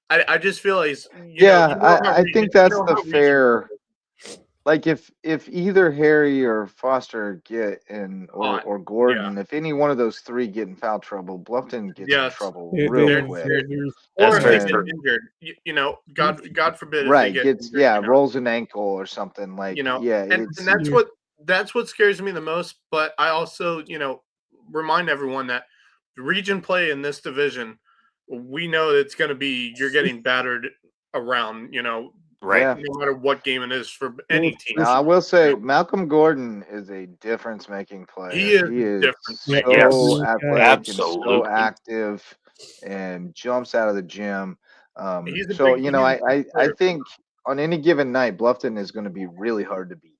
I just feel like Yeah, I think you that's know the how region fair. Like if either Harry or Foster get in hot. or Yeah, Gordon, if any one of those three get in foul trouble, Bluffton gets in yes, trouble They, real they're, quick. they're, they're that's or if they very get true. And injured, God forbid if they right, get gets injured, rolls an ankle or something. Like, yeah, and it's that's what scares me the most. But I also remind everyone that the region play in this division, we know it's going to be you're getting battered around, Right. yeah. no matter what game it is for well, any team. Now I will say Malcolm Gordon is a difference making He player. is He a is difference yep, maker. so Yes. athletic and so Absolutely. active and jumps out of the gym. So He's a big I player for think on any given night, Bluffton is going to be really hard to beat.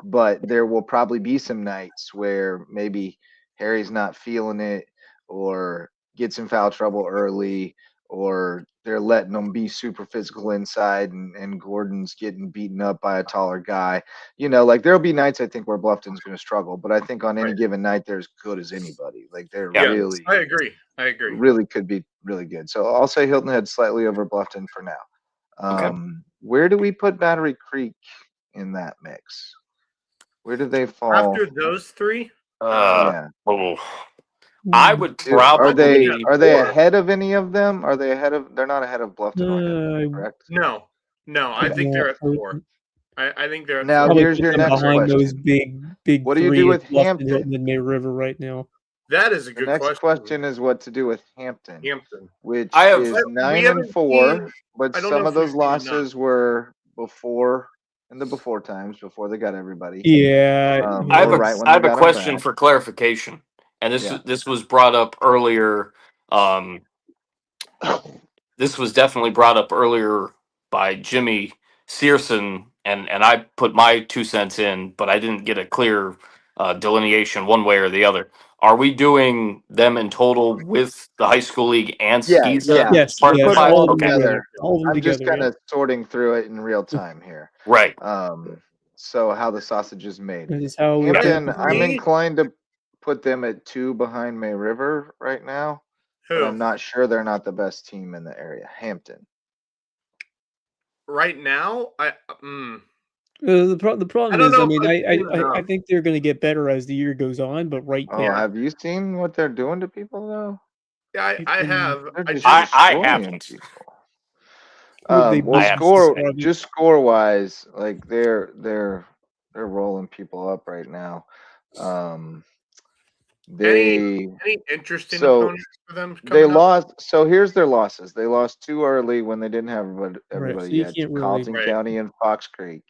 But there will probably be some nights where maybe Harry's not feeling it or gets in foul trouble early or they're letting them be super physical inside and Gordon's getting beaten up by a taller guy. Like there'll be nights I think where Bluffton's going to struggle, but I think on any right. given night they're as good as anybody. Like they're Yeah. Yeah, really, I agree. I agree. really could be really good. So I'll say Hilton Head slightly over Bluffton for now. Okay. Where do we put Battery Creek in that mix? Where do they fall? After those three, Uh, Yeah. oh, I would Are I put them they at probably. are they 4. ahead of any of them? Are they ahead of? They're not ahead of Bluffton or Hilton, I correct? No, no, I would think not. they're at 4. I think they're at Now 4. Probably here's put your them next behind those question. big What do you do three of with Bluffton, Hilton, Hampton? and May River right now. That is a The good next question. question is what to do with Hampton, Hampton. I which have. is We 9 and haven't seen. 4, but I don't know some if of we've those seen enough. losses were before in the before times before they got everybody, Yeah, I have or a. right when I they have a got them question back. for clarification, and this Yeah. this was brought up earlier. Um, this was definitely brought up earlier by Jimmy Searson, and I put my 2 cents in, but I didn't get a clear delineation one way or the other. Are we doing them in total with the high school league and Yeah, SCISA yeah. yes, We're Spartan yes, putting them Class? all all of them Okay, together, together. all of them I'm just together. kind Yeah, of sorting through it in real time here. right. So how the sausage is made. that is how we Yeah. break Hampton, it For I'm down. me, inclined to put them at 2 behind May River right now, but who I'm not sure they're not the best team in the area. Hampton. right now? The I problem don't is, I know if mean, I've I, seen I enough. think they're going to get better as the year goes on, but right Oh, now, Yeah, have you seen what they're doing to people though? yeah, it's I been have. They're I just just I destroying haven't. people. would they Well, I beat haven't. just score haven't. just score wise, like they're rolling people up right now. Um, They Any interesting so opponents for them they coming up? lost. So here's their losses. They lost too early when they didn't have everybody So you yet. To can't really. Carlton Right. County and Fox Creek,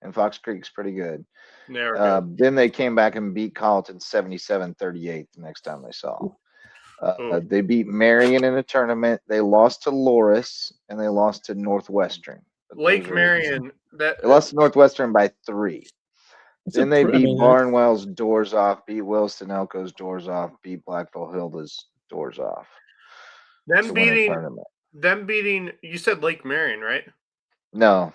and Fox Creek's pretty good. They are good. Then they came back and beat Carlton 77-38 the next time they saw. Ooh. They beat Marion in a tournament. They lost to Loris and they lost to Northwestern. But Lake those are- Marion. That They lost to Northwestern by 3. It's Then they I beat mean, that's- Barnwell's doors off, beat Wilson Elko's doors off, beat Blackville Hilda's doors off. them to win a beating tournament. them beating. You said Lake Marion, right? No,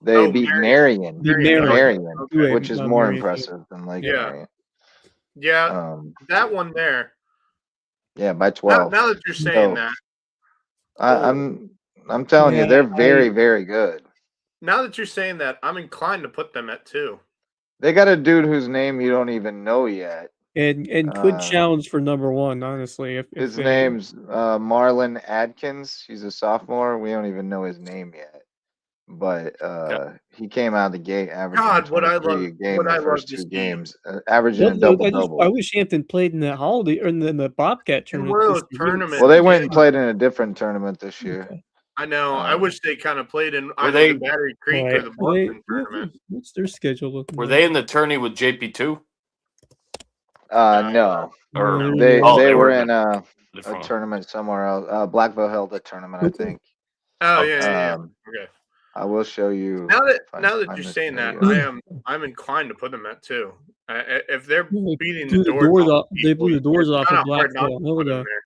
they Oh, beat Marion. Marion, Marion. Okay. which is more Marion, yeah. impressive than Lake Yeah. Marion. Yeah, that one there. Yeah, by 12. Now that you're saying So, that, I'm telling you, Yeah, they're very, very good. now that you're saying that, I'm inclined to put them at 2. They got a dude whose name you don't even know yet. and could challenge for number 1, honestly. If His they, name's Marlon Adkins. He's a sophomore. We don't even know his name yet. But he came out of the gate averaging God, what I 23 love- a game what I the love first to 2 see. games, averaging a double-double. I wish Hampton played in the holiday or in the Bobcat In tournament. one of this those year. tournaments. Well, they went and Yeah. played in a different tournament this year. Okay. I know. I wish they kind of played in either they- the Battery Creek or Right. the Boston tournament. What's their schedule looking Were like? they in the tourney with JP2? No, Or No, they they were were in a different. tournament somewhere else. Blackville held a tournament, I Okay. think. Oh yeah. Um, Okay. I will show you. Now if I that find you're this saying that, video. I'm inclined to put them at 2. If they're Well, they beating blew the the doors doors off off. They blew the doors it's off kinda of hard not Blackville to put them Hilda. there.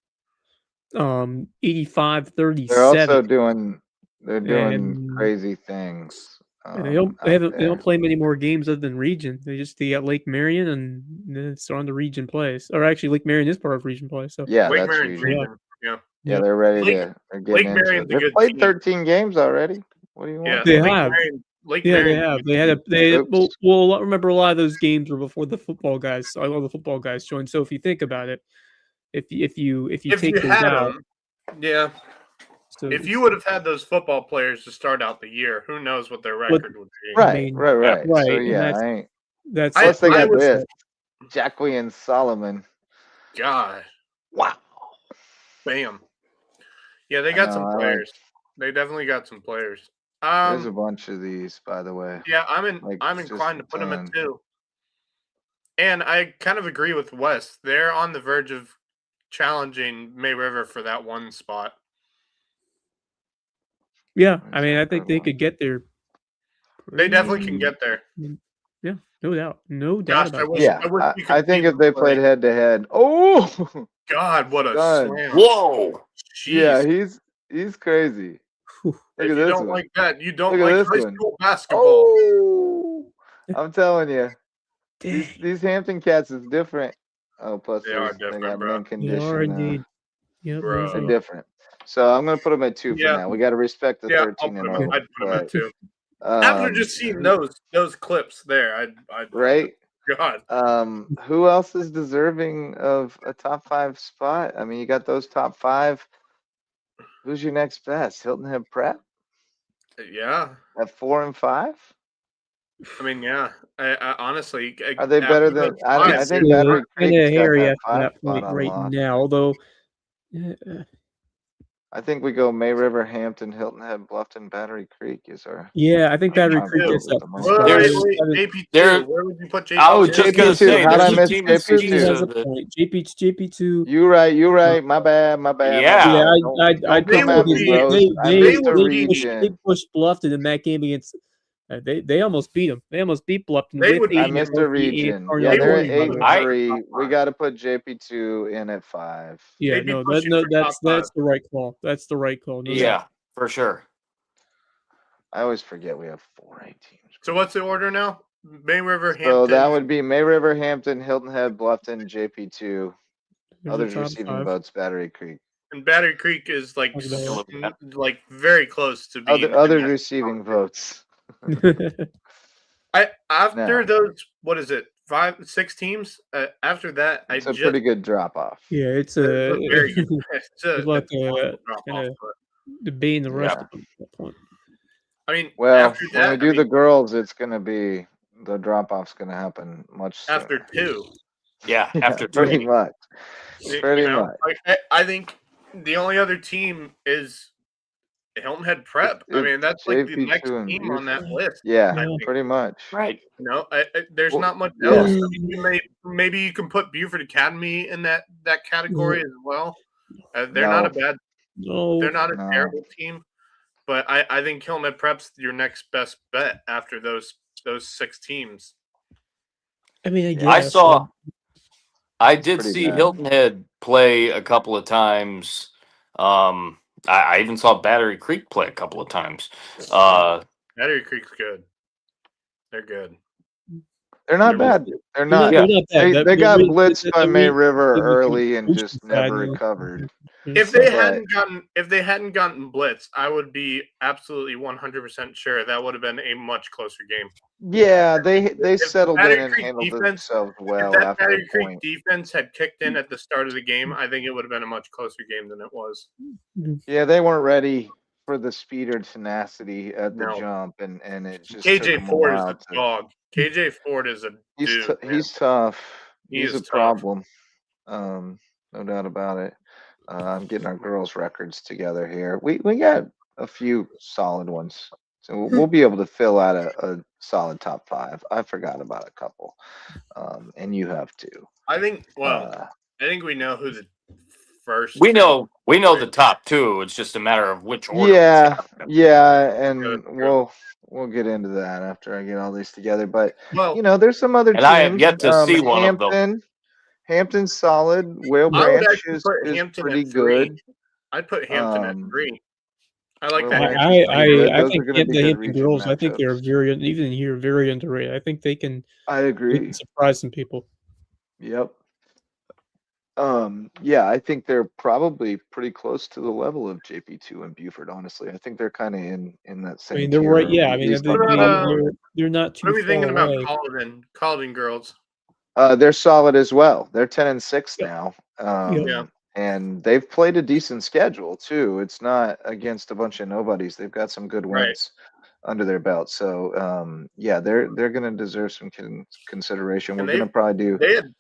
85-37. They're also doing And- crazy things. And they don't out they there. don't play many more games other than region. They got Lake Marion and then it's on the region plays. Or actually Lake Marion is part of region play. So Yeah, Lake that's Marion's region. region. Yeah. Yeah, they're ready Lake- to. They're Lake getting into Marion's it. a They've good played team. 13 games already. What do you want? Yeah. They Lake have. Marion, Lake yeah, they Marion's a have. good They had team. well remember a lot of those games were before the football guys. So all the football guys joined. So if you think about it, if you If take you those had out, them, yeah. so If you would have had those football players to start out the year, who knows what their record would be? Right, mean, right. So right, and yeah, that's plus they I got was- this. Jackie and Solomon. God, Wow. bam. Yeah, they got know, some I like- players. They definitely got some players. There's a bunch of these, by the way. Yeah, I'm just inclined a to put them ton. at 2. And I kind of agree with Wes. They're on the verge of challenging May River for that 1 spot. yeah. I Where's mean, that I think third they one? could get there. They definitely can get there. Yeah, no doubt Gosh, about I it. wish, Yeah, I wish we could I think see if they them play. played head to head. Oh, God, what a Done. slam! Whoa! yeah, Jeez. he's crazy. Whew. Look If at you this don't one. like that, you don't Look at like this high one. school basketball. Oh, I'm telling you, Dang, these Hampton cats is different. Oh, plus They are they different, got bro. mint they condition. are indeed. Yep, Bro. They're different. So I'm gonna put them at 2 for Yeah. now. We got to respect the Yeah, I'll 13 put and them. 0. I'd put them at but, 2. After um, just seeing those clips there, I'd right? God. Who else is deserving of a top 5 spot? I mean, you got those top 5. Who's your next best? Hilton Head Prep Yeah. at 4 and 5? I mean, yeah. I honestly, Are they better after than? those I five, think they're- Battery kind of Creek's got hairy that after 5 that spot point right unlocked. now. Although, I think we go May River, Hampton, Hilton Head, Bluffton, Battery Creek is our. yeah, I think Battery Top Creek two gets at that the first moment. spot. There's- JP2. there- Where would you put JP2? I was just gonna JP2. say, How'd I there's a miss team in JP2? Certainly has a that- point. JP2. You right. My bad. Yeah. Yeah, Don't I come they at will me, be- bros. I they missed will the be- They region. pushed Bluffton in that game against. They almost beat them. They almost beat Bluffton. They with would be- I Aiden missed the Murphy and region. Cornell Yeah, they're Williams, at by 8 the and way. 3. We got to put JP2 in at 5. Yeah, They'd be no, pushing for that's top 5. the right call. That's the right call. No doubt. Yeah, for sure. I always forget we have 4A teams. So what's the order now? May River, Hampton. So that would be May River, Hampton, Hilton Head, Bluffton, JP2. There's Others your top receiving 5. votes, Battery Creek. and Battery Creek is like Okay. like very close to being in Others that receiving votes. after No. those, what is it, 5-6 teams? After that, It's I a just pretty good drop off. Yeah, it's very a good. It's a Good luck, drop off, kinda- but, debating the rest Yeah. of them at that point. I mean, Well, after when that, we do the girls, it's going to be the drop off's going to happen much sooner. after 2. Yeah, Yeah, after pretty training. much. You Pretty know, much. like I think the only other team is Hilton Head Prep. I mean, that's like the next JP2 and team on that Buford. list. Yeah, I Yeah. think. pretty much. Right. You know, there's Well, not much yeah. else. I mean, maybe you can put Buford Academy in that category as well. They're not a No, bad. No. They're not a no. terrible team, but I think Hilton Head Prep's your next best bet after those 6 teams. I mean, I Yeah. guess. I did pretty see bad. Hilton Head play a couple of times. I even saw Battery Creek play a couple of times. Battery Creek's good. They're good. They're not They're bad. really- They're They're not. Yeah. not bad. They got The blitzed by May re- River the early and region just side, never no. recovered. If So- they But hadn't gotten blitzed, I would be absolutely 100% sure that would have been a much closer game. yeah, they settled in Battery and Creek handled defense- themselves If well that after Battery a Creek point. defense had kicked in at the start of the game, I think it would have been a much closer game than it was. Yeah, they weren't ready for the speed or tenacity at the No. jump, and it just took KJ them a Ford is while a to. dog. KJ Ford is a dude. man. He's tough. He He's is a tough. problem. No doubt about it. I'm getting our girls' records together here. We got a few solid ones, so we'll be able to fill out a solid top 5. I forgot about a couple, and you have too. I think. Well, Uh, I think we know who the first. We two- know the top 2. It's just a matter of which order. yeah, and that's true. we'll get into that after I get all these together. But Well, there's some other And teams. I have yet to see one of them. Hampton's solid. Whale I would Branch actually put is Hampton pretty at 3. good. I'd put Hampton at 3. I like Whale that. Branch I is pretty good. I Those are think going to be the good Hampton region girls. I think they're matchups. even here very underrated. I think they can agree. surprise some people. Yep. Yeah, I think they're probably pretty close to the level of JP2 and Buford. Honestly, I think they're kind of in that I same mean, they're tier. right. Or Yeah, I at mean, least on top of them. they're not What too are we far thinking about away. Colden girls? They're solid as well. They're 10-6 Yep. now. Yeah. And they've played a decent schedule too. It's not against a bunch of nobodies. They've got some good Right. wins under their belt. So yeah, they're going to deserve some consideration. We're And going to probably do. They had.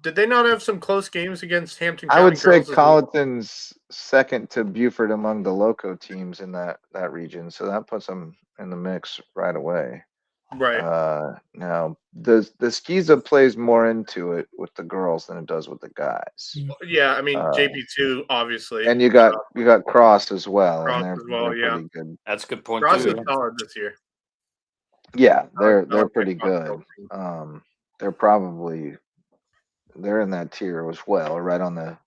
Did they not have some close games against Hampton I County would say girls as well? Colleton's second to Buford among the Lowco teams in that region, so that puts them in the mix right away. Right. Now the Skiza plays more into it with the girls than it does with the guys, Yeah, I mean JP2 obviously, and you got Cross as well, Cross and as well, they're yeah. pretty good. That's a good point Ross too. is solid this year. Yeah, they're I like pretty that Cross good. girls team. They're in that tier as well, right on the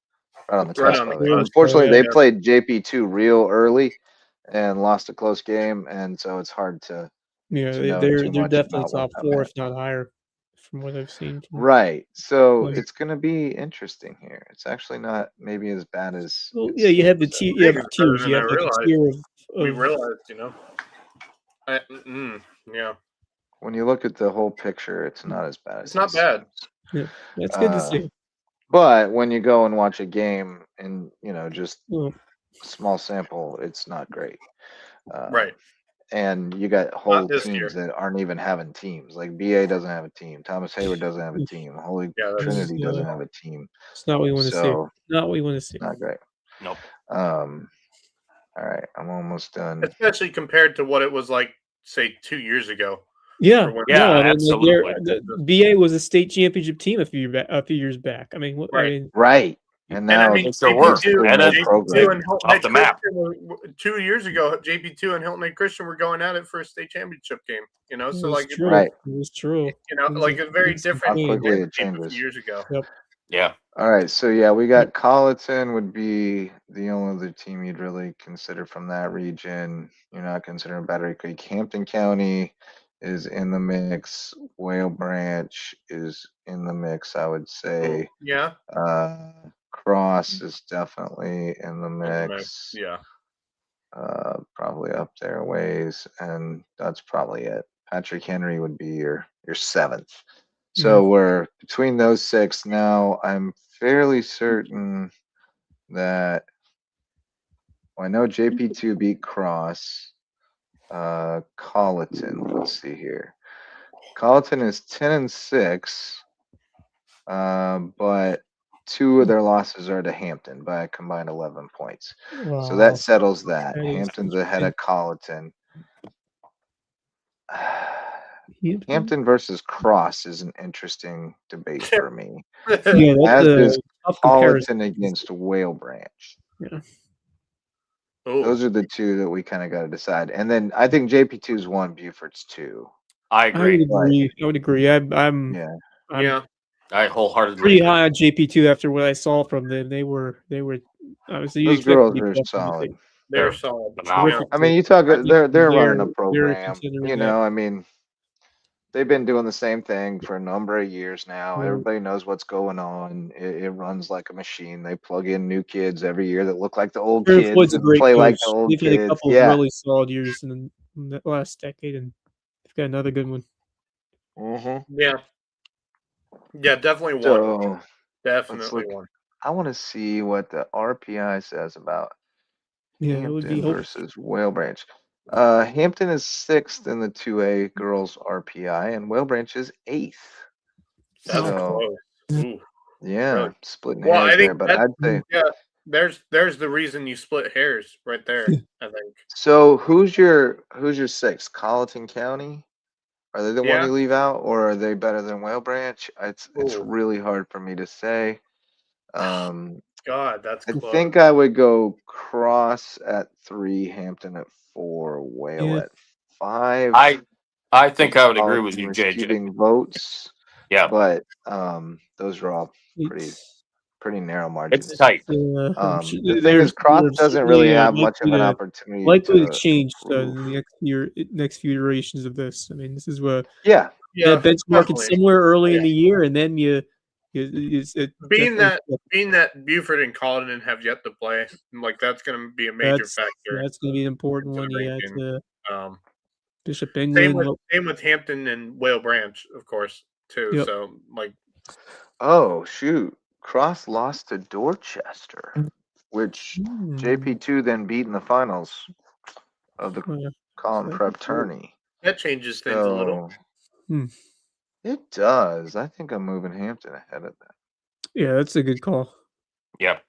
Right cusp on the of it. cusp. Unfortunately, Yeah, they yeah. played JP2 real early and lost a close game, and so it's hard to Yeah, know they're too much definitely about what top that 4, meant. if not higher, from what I've seen. Right. So Yeah. it's going to be interesting here. It's actually not maybe as bad as Well, it yeah, you have the seems. you have It's better tiers. than You I have like a realized. tier We of realized, yeah. When you look at the whole picture, it's not as bad as It's not it bad. seems. That's good to see. But when you go and watch a game and just Well, small sample, it's not great. Right. And you got Not whole this teams year. that aren't even having teams. Like BA doesn't have a team. Thomas Hayward doesn't have a team. Holy Yeah, that's- Trinity doesn't have a team. it's not what you want to see. So Not what you want to see. not great. Nope. All right, I'm almost done. Especially compared to what it was like, say, 2 years ago. Yeah, For when- Yeah, no, I mean, absolutely. the BA was a state championship team a few years back. I mean, I Right. mean, Right. And And now I mean, It's their work. basically And no then program. and Hilton off Head the map. Christian 2 years ago, JP2 and Hilton Head Christian were going at it for a state championship game. it So was like, true. Right. It was true. like a very different How quickly it landscape a changes. few years ago. Yeah. All right, so yeah, we got Colleton would be the only other team you'd really consider from that region. You're not considering Battery Creek. Hampton County is in the mix. Whale Branch is in the mix, I would say. Yeah. Cross is definitely in the mix. Yeah. Probably up there a ways, and that's probably it. Patrick Henry would be your seventh. So we're between those 6 now. I'm fairly certain that I know JP2 beat Cross. Colleton, let's see here. Colleton is 10-6. but 2 of their losses are to Hampton by a combined 11 points. So Wow. that settles that. That is Hampton's ahead of Colleton. Hampton. Hampton versus Cross is an interesting debate for me, Yeah, that's as is a tough comparison. Colleton against Whale Branch. Yeah. Oh, Those are the 2 that we kind of got to decide. And then I think JP2's 1, Buford's 2. I I agree. would agree. I would agree. I'm Yeah. yeah. I wholeheartedly pretty agree. high on JP2 after what I saw from them. They were obviously you Those expect girls to be are tough, but solid. They're They're solid. phenomenal. I mean, you talk, I think they're running a program, considering you that. know, I mean, they've been doing the same thing for a number of years now. Yeah. Everybody knows what's going on. It runs like a machine. They plug in new kids every year that look like the old Sheriff kids Wood's a and great play coach. like the old They've had a kids. couple of Yeah. really solid years in the last decade, and they've got another good one. Yeah. Yeah, definitely one. So Definitely look. one. I want to see what the RPI says about Yeah, it would be Hampton helpful. versus Whale Branch. Hampton is 6th in the 2A girls RPI, and Whale Branch is 8th. That's So close. Ooh. yeah, Really? splitting Well, hairs I there, think but that I'd say. yeah. There's the reason you split hairs right there. I think. So who's your 6th? Colleton County? Are they the one Yeah. you leave out, or are they better than Whale Branch? It's Ooh. really hard for me to say. God, that's I close. think I would go Cross at 3, Hampton at 4, Whale Yeah. at 5. I think I would agree with Colleton you, JJ. receiving votes, Yeah, but those are all It's pretty narrow margins. it's tight. The thing is, Cross they're doesn't really certainly, have much of an opportunity likely to to change improve. in the next few iterations of this. I mean, this is where Yeah, Yeah, benchmark it definitely. somewhere early in the year, and then it Being definitely- that Buford and Colleton have yet to play, like that's going to be a major factor. That's going to be an important one. Yeah, considering to Bishop Same England. with Hampton and Whale Branch, of course, too. Yep. So like, oh shoot, Cross lost to Dorchester, which JP2 then beat in the finals of the Colin Prep tourney. that changes things a little. It does. I think I'm moving Hampton ahead of that. Yeah, that's a good call. Yep.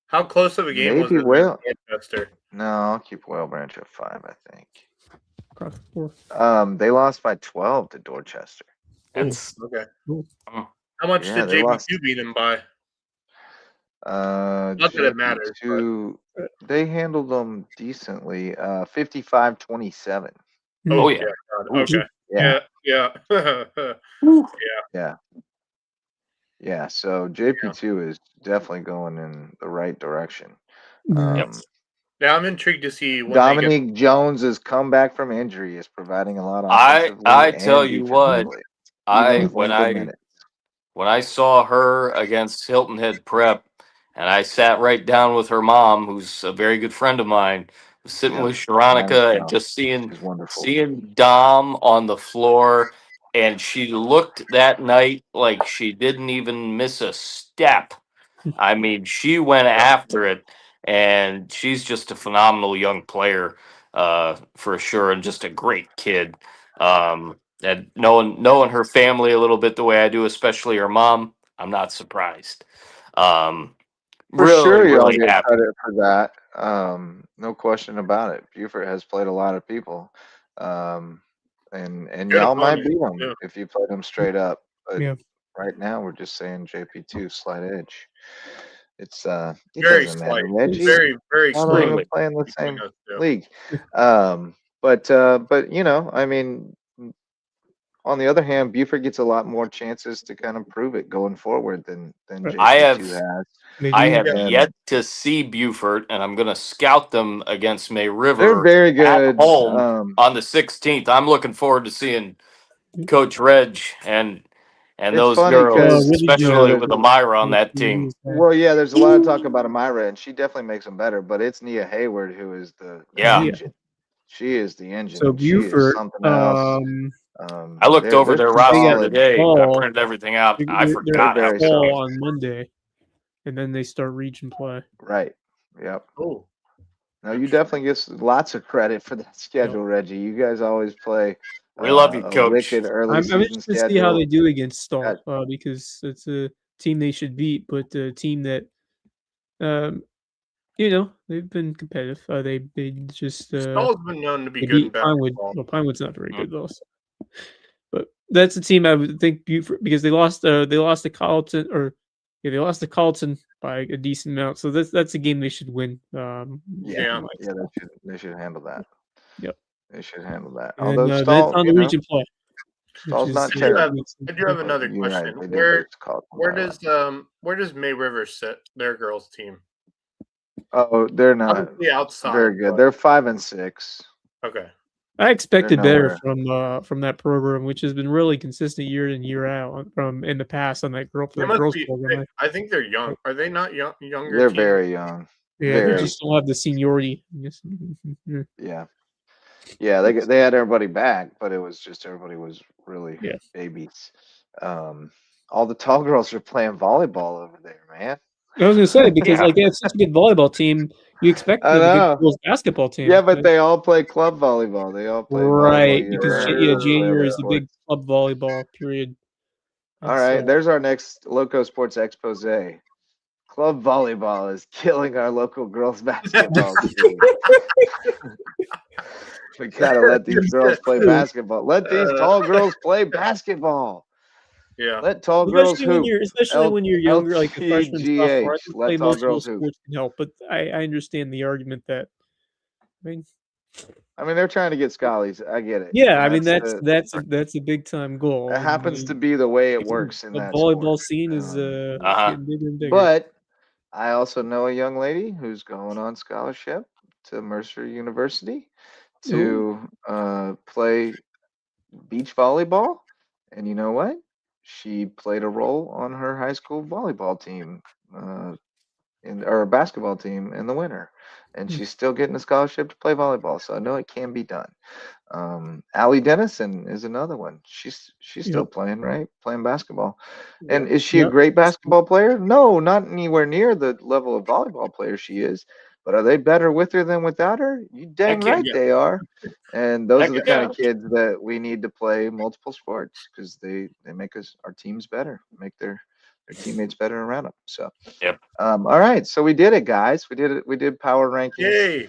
How close of a game was Maybe it Whale. in Manchester? No, I'll keep Whale Branch at 5, I think. Cross 4. They lost by 12 to Dorchester. That's Okay. Ooh. How much Yeah, did they lost. JP2 beat him by? Not that it matters, They handled them decently. 55-27. Oh yeah. God. Okay. Yeah. Yeah. Yeah. So JP2 is definitely going in the right direction. Yep. Yeah, I'm intrigued to see when Dominique Jones's comeback from injury is providing a lot of I offensively tell and you what, defensively. when I saw her against Hilton Head Prep, and I sat right down with her mom, who's a very good friend of mine, was sitting Yep. with Sharonica and Wow. just She's wonderful. seeing Dom on the floor, and she looked that night like she didn't even miss a step. I mean, she went after it, and she's just a phenomenal young player, for sure, and just a great kid. And knowing her family a little bit the way I do, especially her mom, I'm not surprised. For Really, sure, y'all really get happy. credit for that. No question about it. Buford has played a lot of people, and Good y'all might opponent, beat them yeah. if you play them straight up. But Yeah. right now, we're just saying JP2 slight edge. It's it Very doesn't slight. matter. Reggie, Very y'all don't even slight. play in the same between us two. league. But you know, I mean, on the other hand, Buford gets a lot more chances to kind of prove it going forward than JP2 has. I have And yet to see Buford, and I'm going to scout them against May River. they're very good at home on the 16th. I'm looking forward to seeing Coach Reg and It's those funny girls, 'cause, especially there's with Amira on that team. Well, yeah, there's a lot of talk about Amira, and she definitely makes them better. But it's Nia Hayward who is the engine. She is the engine. So and she is Buford, something else. I looked over their roster solid. today. I Fall. printed everything out. I They're forgot how very fall solid. on Monday, and then they start region play. Right. Yep. Oh. No, you definitely get lots of credit for that schedule, Reggie. You guys always play We love you, a Coach. wicked early I'm season interested to see how schedule. they do against Got- Stahl, because it's a team they should beat, but a team that, um, they've been competitive. They just Stahl's been known to be they good in beat Pinewood. basketball. Well, Pinewood's not very Mhm. good though. But that's a team I would think Buford, because they lost to Carleton, or yeah, they lost to Carleton by a decent amount. So that's a game they should win. Yeah. they should handle that. Yep. They should handle that. And Although that's Stahl, on the region play. Stahl's not I do terrible. have, I do have another You're right. question. They did lose to Carleton Where by a lot. where does May River sit? Their girls team. Oh, they're not Obviously outside. very good. but- They're 5-6. Okay. I expected better nowhere. from that program, which has been really consistent year in year out from in the past on that They must girls be, program. I think they're young. Are they not younger? They're team? very young. Yeah, they Very. just don't have the seniority. Yeah. Yeah, they had everybody back, but it was just everybody was really Yeah. babies. All the tall girls are playing volleyball over there, man. I was gonna say, because Yeah. like they have such a good volleyball team, you expect I them to know. get girls basketball team. Yeah, but they all play club volleyball. They all play volleyball right, year because round. yeah, They play January other is the big sports. club volleyball period. All right, there's our next Loco Sports expose. Club volleyball is killing our local girls basketball team. We gotta let these girls play basketball. Let these tall girls play basketball. Yeah. Let tall girls hoop. Especially when you're younger, like a freshman, sophomore. I LTGH. can Let play tall most girls hoop. sports can help, but I understand the argument that. I mean, they're trying to get schollies. I get it. Yeah, And I mean the- that's a big time goal. it happens to be the way it works in the that volleyball sport. scene is Uh-huh. getting bigger and bigger. But I also know a young lady who's going on scholarship to Mercer University to play beach volleyball. And you know what? She played a role on her high school volleyball team, or basketball team in the winter. And she's still getting a scholarship to play volleyball. So I know it can be done. Allie Dennison is another one. She's still playing, right? Playing basketball. And is she a great basketball player? No, not anywhere near the level of volleyball player she is. But are they better with her than without her? You dang Heck yeah. right they are. And those Heck are the kind yeah. of kids that we need to play multiple sports, because they make our teams better, make their teammates better around them. So Yep. all right, so we did it, guys. We did it. We did power rankings. Yay.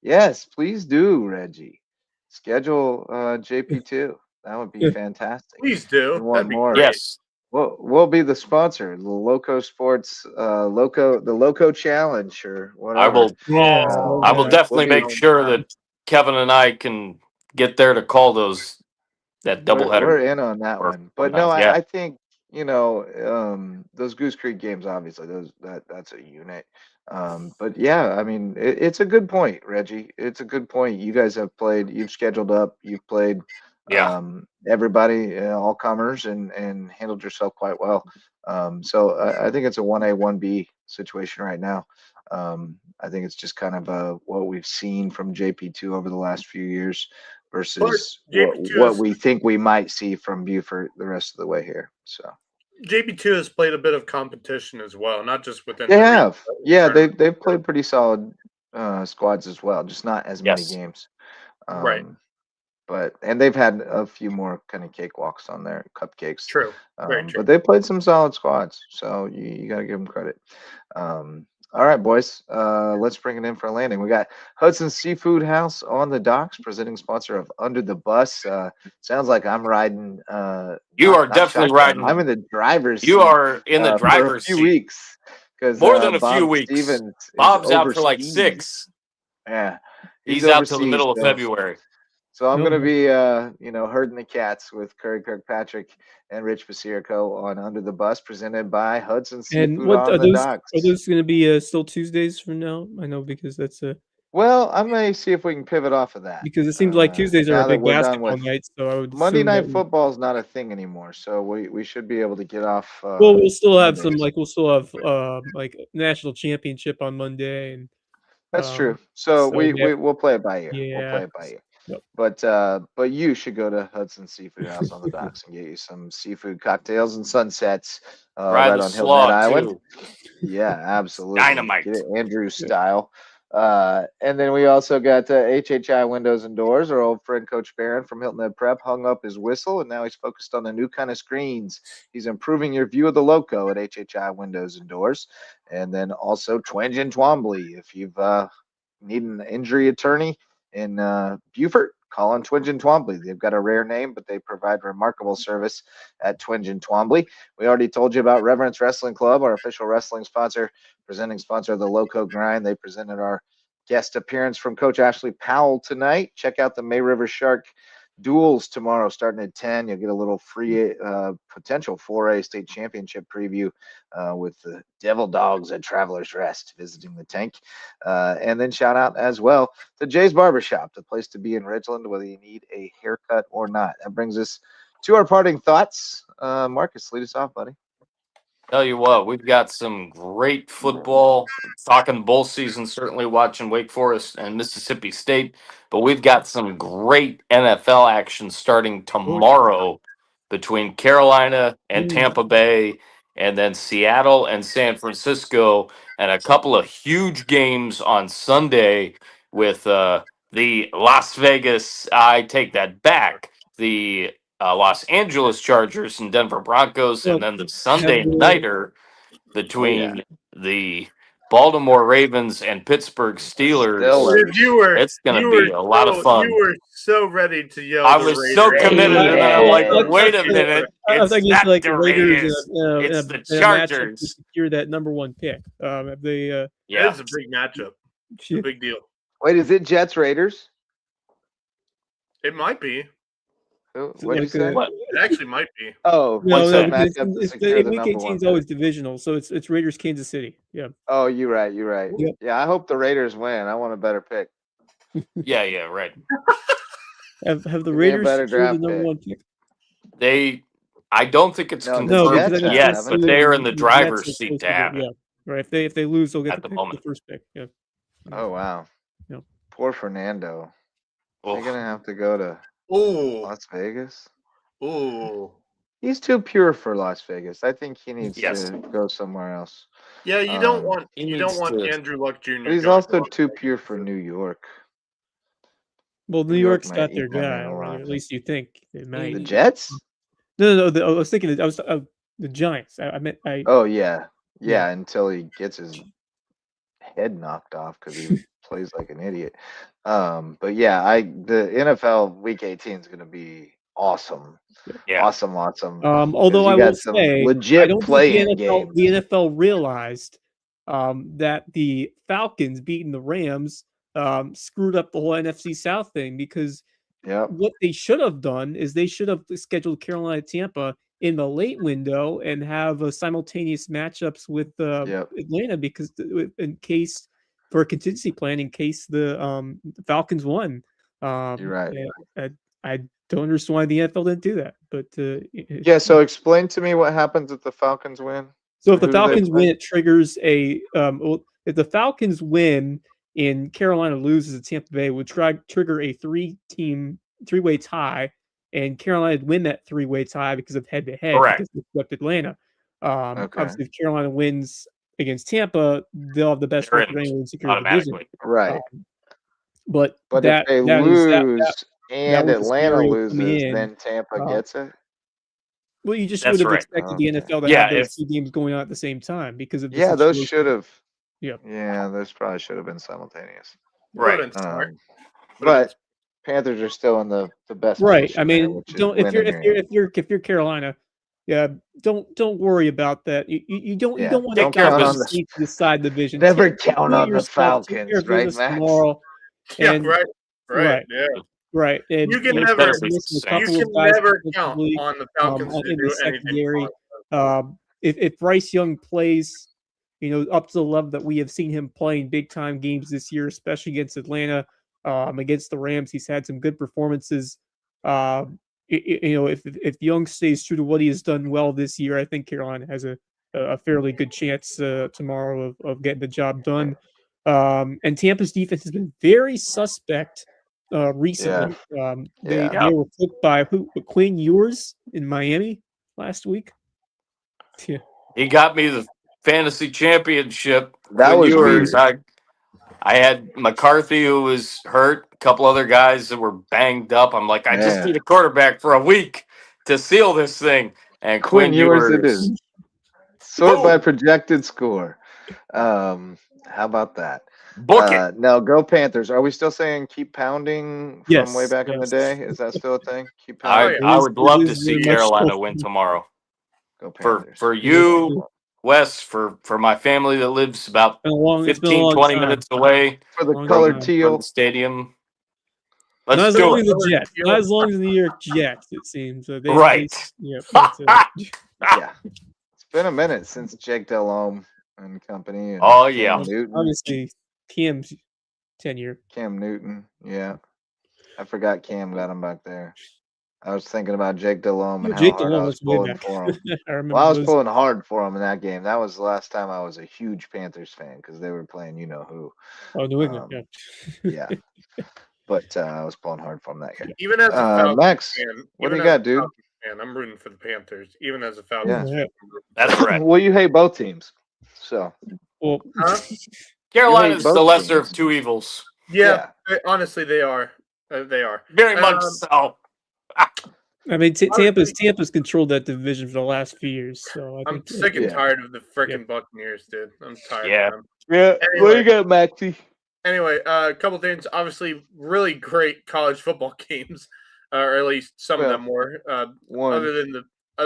Yes, please do, Reggie. Schedule JP2. That would be fantastic. Please do. We want That'd be more. great. Yes. We'll be the sponsor, the Loco Sports, the Loco Challenge, or whatever. I will I will Yeah. definitely We'll be- make sure that Kevin and I can get there to call that doubleheader. We're in on that or one. But no, sometimes, yeah. I think, those Goose Creek games, obviously, that's a unit. But yeah, I mean, it's a good point, Reggie. It's a good point. You guys have played, you've scheduled up, you've played Yeah. everybody, all comers, and handled yourself quite well. So I think it's a 1A, 1B situation right now. I think it's just kind of what we've seen from JP2 over the last few years versus JP2 what is- we think we might see from Buford the rest of the way here. So JP2 has played a bit of competition as well, not just within. they the region, have, but yeah, tournament. they've played pretty solid squads as well, just not as many Yes. games. Right. And they've had a few more kind of cakewalks on their cupcakes. True. Very true. But they played some solid squads, so you got to give them credit. All right, boys, let's bring it in for a landing. We got Hudson Seafood House on the docks, presenting sponsor of Under the Bus. Sounds like I'm riding. You are definitely shotgun. riding. I'm in the driver's seat. You are in the for a driver's few seat. weeks, because More than a Bob few weeks. Stevens is Bob's out for like overseas. 6. Yeah, He's out till the overseas, middle of so- February. So I'm No, going to be, herding the cats with Curry Kirkpatrick and Rich Basirico on Under the Bus, presented by Hudson Seafood And what on are the those? docks. Are those going to be still Tuesdays from now? I know, because that's Well, I may see if we can pivot off of that. because it seems like Tuesdays are now a that big we're done basketball with night. So I would Monday assume Night that Football is not a thing anymore, so we should be able to get off. well, we'll still have some Mondays. we'll still have like national championship on Monday, and That's true. So so yeah. we'll play it by ear. We'll Yeah. play it by ear. Yep. But you should go to Hudson Seafood House on the docks and get you some seafood cocktails and sunsets Ride right the on Hillnet slaw, Island. too. Yeah, absolutely. Dynamite. Get it Andrew style. And then we also got HHI Windows and Doors. Our old friend Coach Barron from Hilton Head Prep hung up his whistle, and now he's focused on the new kind of screens. He's improving your view of the Lowco at HHI Windows and Doors. And then also Twenge and Twombly. If you've need an injury attorney in Beaufort, call on Twenge and Twombly. They've got a rare name, but they provide remarkable service at Twenge and Twombly. We already told you about Reverence Wrestling Club, our official wrestling sponsor, presenting sponsor of the Lowco Grind. They presented our guest appearance from Coach Ashley Powell tonight. Check out the May River Shark duels tomorrow starting at 10. You'll get a little free potential 4A state championship preview with the Devil Dogs at Travelers Rest visiting the tank. And then shout out as well to Jay's Barbershop, the place to be in Ridgeland, whether you need a haircut or not. That brings us to our parting thoughts. Marcus, lead us off, buddy. Tell you what, we've got some great football. Talking bowl season, certainly watching Wake Forest and Mississippi State, but we've got some great NFL action starting tomorrow between Carolina and Tampa Bay, and then Seattle and San Francisco, and a couple of huge games on Sunday with the Las Vegas, I take that back, the Los Angeles Chargers and Denver Broncos, and then the Sunday nighter between the Baltimore Ravens and Pittsburgh Steelers. It's going to be a lot of fun. You were so ready to yell. I was so committed, and then I'm like, wait a minute. I was It's thinking not like the Raiders. Raiders. It's the in a matchup to Chargers. secure that number one pick. They Yeah. It's a big matchup. It's a big deal. Wait, is it Jets Raiders? It might be. What did you say? It actually might be. Oh, no, that because matchup to it's secure the week number 18 one is always pick? divisional, so it's Raiders Kansas City. Yeah. Oh, you're right. You're right. Yep. Yeah, I hope the Raiders win. I want a better pick. Yeah, right. Have the Give me a Raiders better secured the draft number pick. one pick? I don't think it's No, the confirmed Jets have yet, seven. but they are in the Jets driver's are seat supposed to get- have it. Yeah. Right. If they lose, they'll get At the the moment. first pick. Yeah. Oh, wow. Yep. Poor Fernando. You're Oof. going to have to go to Ooh. Las Vegas. Ooh. He's too pure for Las Vegas. I think he needs Yes. to go somewhere else. Yeah, you don't want he you don't needs want to- Andrew Luck Jr. But he's going also to Las too Vegas. pure for New York. Well, New New York York's might got eat their my guy, man or alive. at least you think they might. The Jets? No. I was thinking. I was the Giants. I meant. Oh, yeah. Yeah. Yeah, until he gets his head knocked off because he plays like an idiot. But yeah, the NFL Week 18 is going to be awesome. Yeah. Awesome. Although you I got will some say, legit I don't think play-in the NFL realized that the Falcons beating the Rams screwed up the whole NFC South thing, because Yep. what they should have done is they should have scheduled Carolina Tampa in the late window and have simultaneous matchups with Atlanta, because in case for a contingency plan in case the Falcons won. You're right. I don't understand why the NFL didn't do that, but Yeah, so explain to me what happens if the Falcons win. so if the Who do they Falcons play? win, it triggers if the Falcons win and Carolina loses at Tampa Bay, it would trigger a three-way tie, and Carolina would win that three-way tie because of head-to-head, Correct. because they swept Atlanta. Okay. Obviously, if Carolina wins against Tampa, they'll have the best They're record in anyway and secure the division. automatically. Right. But But that, if they that is- that- lose and was the Atlanta scenario coming loses, in. then Tampa gets it? well, you just That's would have right. expected the NFL to Yeah, have those if- two games going on at the same time because of the Yeah, those situation. should have. Yep. Yeah, those probably should have been simultaneous. Right. Would've been smart. But Panthers are still in the best Right. position I there, mean, which is don't if winning your you're Carolina, yeah, don't worry about that. You don't Yeah, want don't to count count on the- seat to decide division. Never Take count care of on the yourself, take care Falcons, of right, business Max? tomorrow. Yeah, And- right. right. Yeah. Right. And You can know, never- there's you a can couple You of can guys never count defensively, on the Falcons to in do the anything. secondary. positive. If Bryce Young plays, up to the level that we have seen him play in big time games this year, especially against Atlanta, against the Rams, he's had some good performances. If Young stays true to what he has done well this year, I think Carolina has a fairly good chance tomorrow of getting the job done. And Tampa's defense has been very suspect recently. They were cooked by Quinn Ewers in Miami last week. Yeah. He got me the fantasy championship. That Quinn was Ewers. weird. I had McCarthy who was hurt, a couple other guys that were banged up. I'm like, I just Yeah. need a quarterback for a week to seal this thing. And Quinn Quinn Ewers it Ewers, is. Sort by boom, projected score. How about that? book it. Now go Panthers. Are we still saying keep pounding from way Yes, back in the yes. day? Is that still a thing? Keep Oh, pounding. yeah. I It would it love to is see very much Carolina so. win tomorrow. Go For Panthers. for It is you, Wes, for my family that lives about it's been a 15, long 20 time. minutes away For the Long colored time. from teal. the stadium. Not Let's as do long as it. the Jets. Not as long as the New York Jets. It seems they Right. yeah. But, Yeah. It's been a minute since Jake Delhomme and company and Oh, Cam yeah. Newton. obviously, Cam's tenure. Cam Newton. Yeah. I forgot Cam got him back there. I was thinking about Jake Delhomme and how Jake hard I DeLong was was way pulling back. for him. I remember Well, I was those. pulling hard for him in that game. That was the last time I was a huge Panthers fan because they were playing you know who. Oh, New England. Um, Yeah. Yeah. But I was pulling hard for him that game. Even as a Falcons Max, fan, what do even you as a got, dude? Falcons fan, I'm rooting for the Panthers. Even as a Falcons Yeah. fan, I'm rooting for That's right. Well, you hate both teams. So Well, Huh? Carolina's the both lesser teams. of two evils. Yeah, honestly, they are. They are. Very much so. I mean, Tampa's controlled that division for the last few years. So I I'm think sick and Yeah. tired of the freaking Buccaneers, dude. I'm tired Yeah. of them. Yeah. What do you got, Maxie? Anyway, a couple things. Obviously, really great college football games, or at least some of Well, them were. One. Other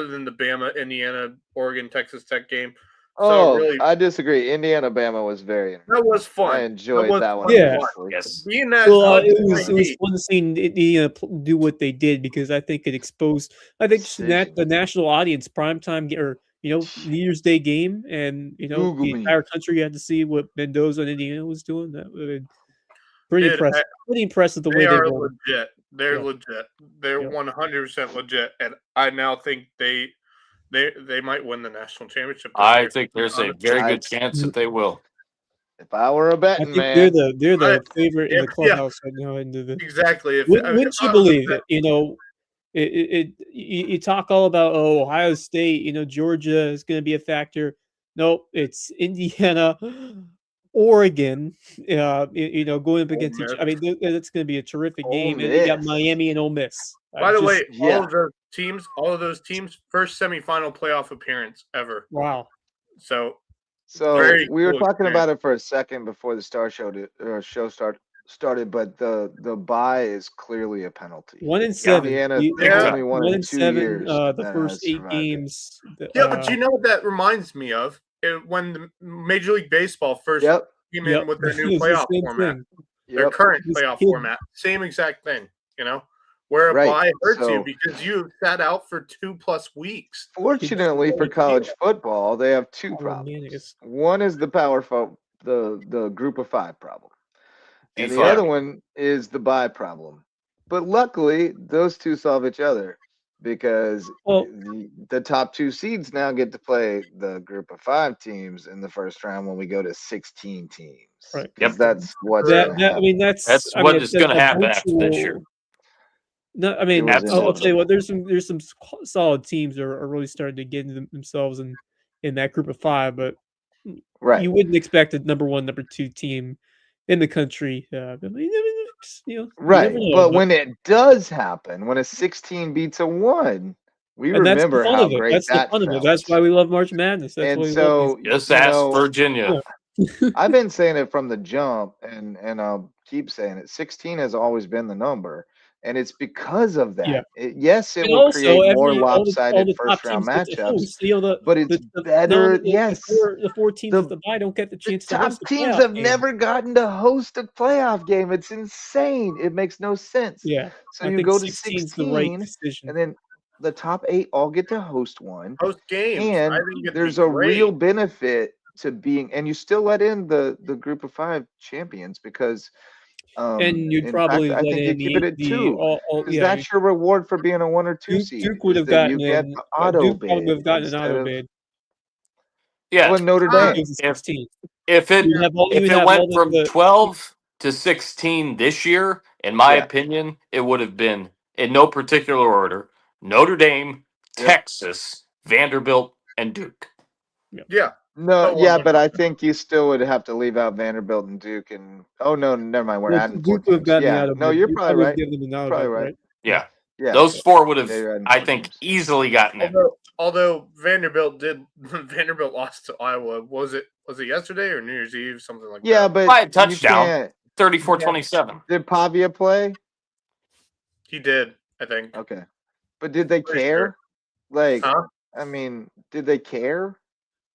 than the Bama, Indiana, Oregon, Texas Tech game. Oh, really, I disagree. Indiana Bama was very that was fun. I enjoyed that one. Yeah. immensely. Yes. Being that well, college it was football fun to see Indiana do what they did because I think it exposed. I think just Decision. the national audience primetime or New Year's Day game, and Google the me. entire country had to see what Mendoza and Indiana was doing. That would have been pretty Dude, impressive. Pretty impressive the they way they are won. legit. They're Yeah. legit. They're Yeah. 100% legit, and I now think they might win the national championship. This I year. think there's a Honestly. very good chance that they will. If I were a I betting think man, they're the I- favorite in the yeah. clubhouse right now. Into the Exactly. wouldn't you believe it? You talk all about Ohio State, Georgia is going to be a factor. Nope, it's Indiana, Oregon. Going up against each. Miss. I mean, that's going to be a terrific Ole game, and you got Miss. Miami and Ole Miss. By the way, yeah. all of those teams, first semifinal playoff appearance ever. wow. So we were cool talking experience. about it for a second before the show started, but the bye is clearly a penalty. 1-7. Indiana Yeah. only won in 2 years. The that first has 8 survived it. games. Yeah, but you know what that reminds me of? When the Major League Baseball first Yep. came in with their new It's the playoff same format, thing. their Yep. current This playoff kid- format, same exact thing. Where a Right, bye hurts you so- because you sat out for 2+ weeks. Fortunately for college football, they have two Oh, problems. man, I guess. One is the the group of 5 problem. And the G5. other one is the bye problem. But luckily, those two solve each other because Well- the top 2 seeds now get to play the group of 5 teams in the first round when we go to 16 teams. Right. 'Cause Yep. that's what's That- gonna I happen. mean, That's I what mean, is gonna the happen after this year. virtual- No, I mean, It was I'll tell you what. inevitable. There's some solid teams that are really starting to get themselves in that group of 5, but Right. you wouldn't expect a number 1, number 2 team in the country. You Right. never know, But when it does happen, when a 16 beats a 1, we and that's the remember fun how of it. great That's the that fun of it. felt. That's why we love March Madness. That's And why we so, love Just you ask know, Virginia. I've been saying it from the jump, and I'll keep saying it. 16 has always been the number, and it's because of that. Yeah. Yes, it And will also, create more all the lopsided top first round teams get to matchups. host. But it's better. Yes, the 4 teams The- with the bye don't get the the chance to top host the teams playoff have game. never gotten to host a playoff game. It's insane. It makes no sense. Yeah, So I you think go to 16 is the right 16, decision. and then the top 8 all get to host one. Host games. And I think it'd there's be a great. real benefit to being, and you still let in the group of 5 champions because, And you'd in probably fact, I let think you in keep it at 2 because yeah, that's your reward for being a 1 or 2 seed. Duke would is have that you gotten get in. the auto Duke probably bid would have gotten an instead auto of bid. Yeah. well, Notre Ah, Dame. Goes to 16. If it You'd have all- if you'd it have went all from the 12 to 16 this year, in my Yeah. opinion, it would have been in no particular order: Notre Dame, Yep. Texas, Vanderbilt, and Duke. Yeah, No, Oh, yeah, but 100%. I think you still would have to leave out Vanderbilt and Duke and oh no, never mind. We're Well, adding four Duke would have teams. gotten Yeah, out of no, it. you're Duke probably probably would have right. given them an out of Probably it, right. right? Yeah. Yeah, Those four would yeah, have, you're adding I four think, teams. easily gotten in. Although Vanderbilt lost to Iowa. Was it yesterday or New Year's Eve? Something like Yeah, that. but By a you touchdown, can't. 34-27. Did Pavia play? He did, I think. Okay, but did they Pretty care? sure. Like, Huh? I mean, did they care?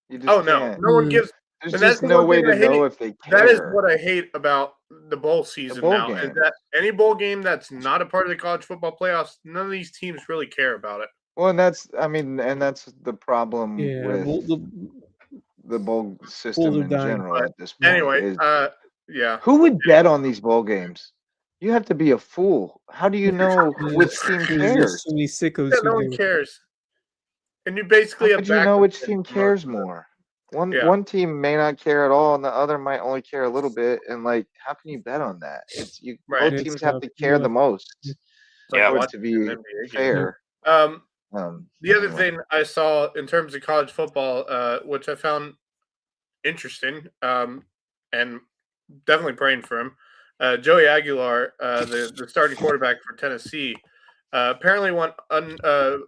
You Oh just no, can't. no one Mm. gives. There's And that's just the no one way thing to I hate. know if they That is care. what I hate about the bowl season bowl now. Is game. that any bowl game that's not a part of the college football playoffs, none of these teams really care about it. Well, and that's the problem Yeah. with Well, the bowl system are in dying. general But at this point. anyway, Is yeah. who would bet on these bowl games? You have to be a fool. How do you know which team There's cares? so many sickos Yeah, who no do one it. cares. And you basically How have would you know backup which kids team for most cares of it. more? Yeah. One team may not care at all, and the other might only care a little bit. And like, how can you bet on that? It's you. Right. Both It's teams have to care the rough. most It's Yeah. for it watching to be an NBA game. fair. The other Anyway. thing I saw in terms of college football, which I found interesting, and definitely praying for him, Joey Aguilar, the starting quarterback for Tennessee, apparently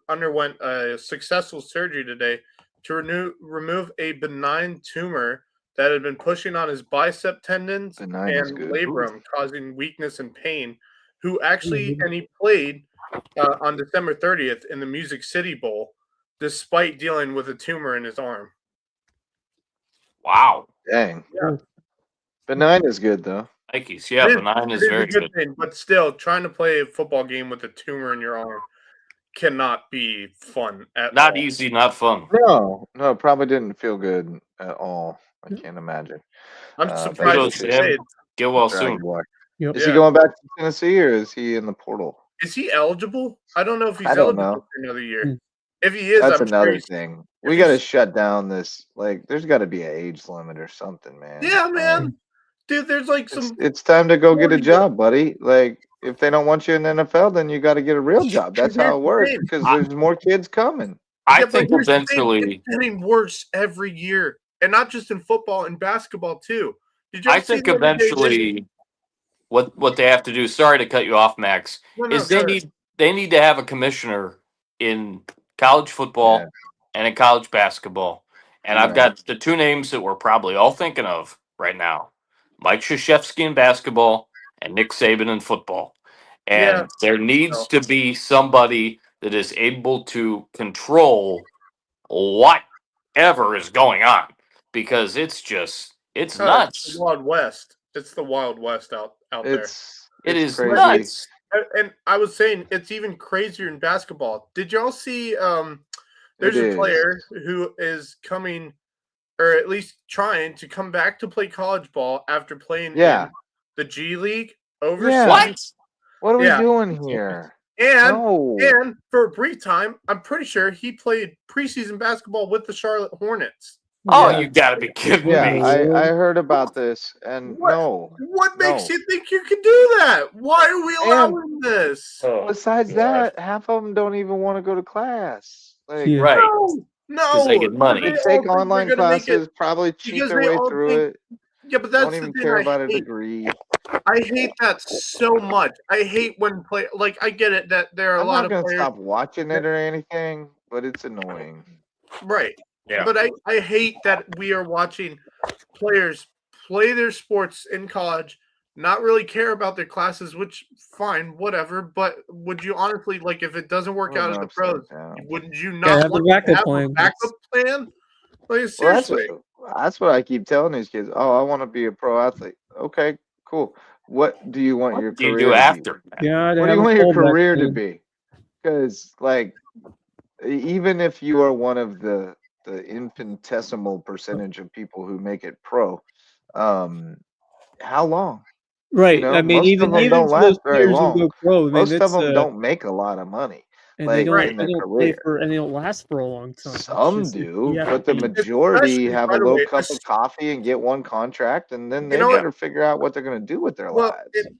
underwent a successful surgery today to remove a benign tumor that had been pushing on his bicep tendons Benign is and good. labrum, causing weakness and pain. He played on December 30th in the Music City Bowl, despite dealing with a tumor in his arm. Wow. Dang. Yeah. Benign is good though. Nikes. Yeah, benign is It very a good good. thing, but still, trying to play a football game with a tumor in your arm cannot be fun at Not all. easy, not fun. No, probably didn't feel good at all. I can't imagine. I'm Best surprised Kudos to to say him. Get well for soon. Aguilar. Yep. Is he going back to Tennessee or is he in the portal? Is he eligible? I don't know if he's I don't eligible know. for another year. Mm. If he is, That's I'm another sure thing. We got to shut down this. Like, there's got to be an age limit or something, man. Yeah, man. Dude, there's like some. It's time to go get a 40 job, buddy. Like, if they don't want you in the NFL, then you got to get a real job. That's how it works because there's more kids coming. I but think here's the thing, eventually. it's getting worse every year, and not just in football and basketball too. I think eventually, what they have to do. Sorry to cut you off, Max. Is they need to have a commissioner in college football and in college basketball. And I've got the two names that we're probably all thinking of right now: Mike Krzyzewski in basketball and Nick Saban in football. And there needs to be somebody that is able to control whatever is going on, because it's nuts. It's the Wild West. It's the Wild West out there. It is crazy. nuts. And I was saying it's even crazier in basketball. Did y'all see? There's a player who is coming, or at least trying to come back to play college ball after playing in the G League overseas. What are we doing here? And for a brief time, I'm pretty sure he played preseason basketball with the Charlotte Hornets. Oh, you gotta be kidding me! I heard about this, and what makes you think you can do that? Why are we allowing this? Besides that, half of them don't even want to go to class. Like, right? No, they get money. They take online classes, probably cheat their way through it. Yeah, but that's don't even care about a degree. I hate that so much. I hate when I get it that there are a lot of players. I'm not gonna stop watching it or anything, but it's annoying. Right. Yeah. But I hate that we are watching players play their sports in college, not really care about their classes, which fine, whatever. But would you honestly, like, if it doesn't work out at the pros, wouldn't you not want to have a backup plan? Like, seriously. That's what I keep telling these kids. Oh, I want to be a pro athlete. Okay, cool. What do you want your career to be? After? What do you want your career to be? Because, like, even if you are one of the infinitesimal percentage of people who make it pro, how long? Right. You know, I mean, most even of them don't last very long. Go pro, most of them don't make a lot of money. And like, they don't last for a long time. Some do, but the majority have a little cup of coffee and get one contract, and then they got to figure out what they're going to do with their lives.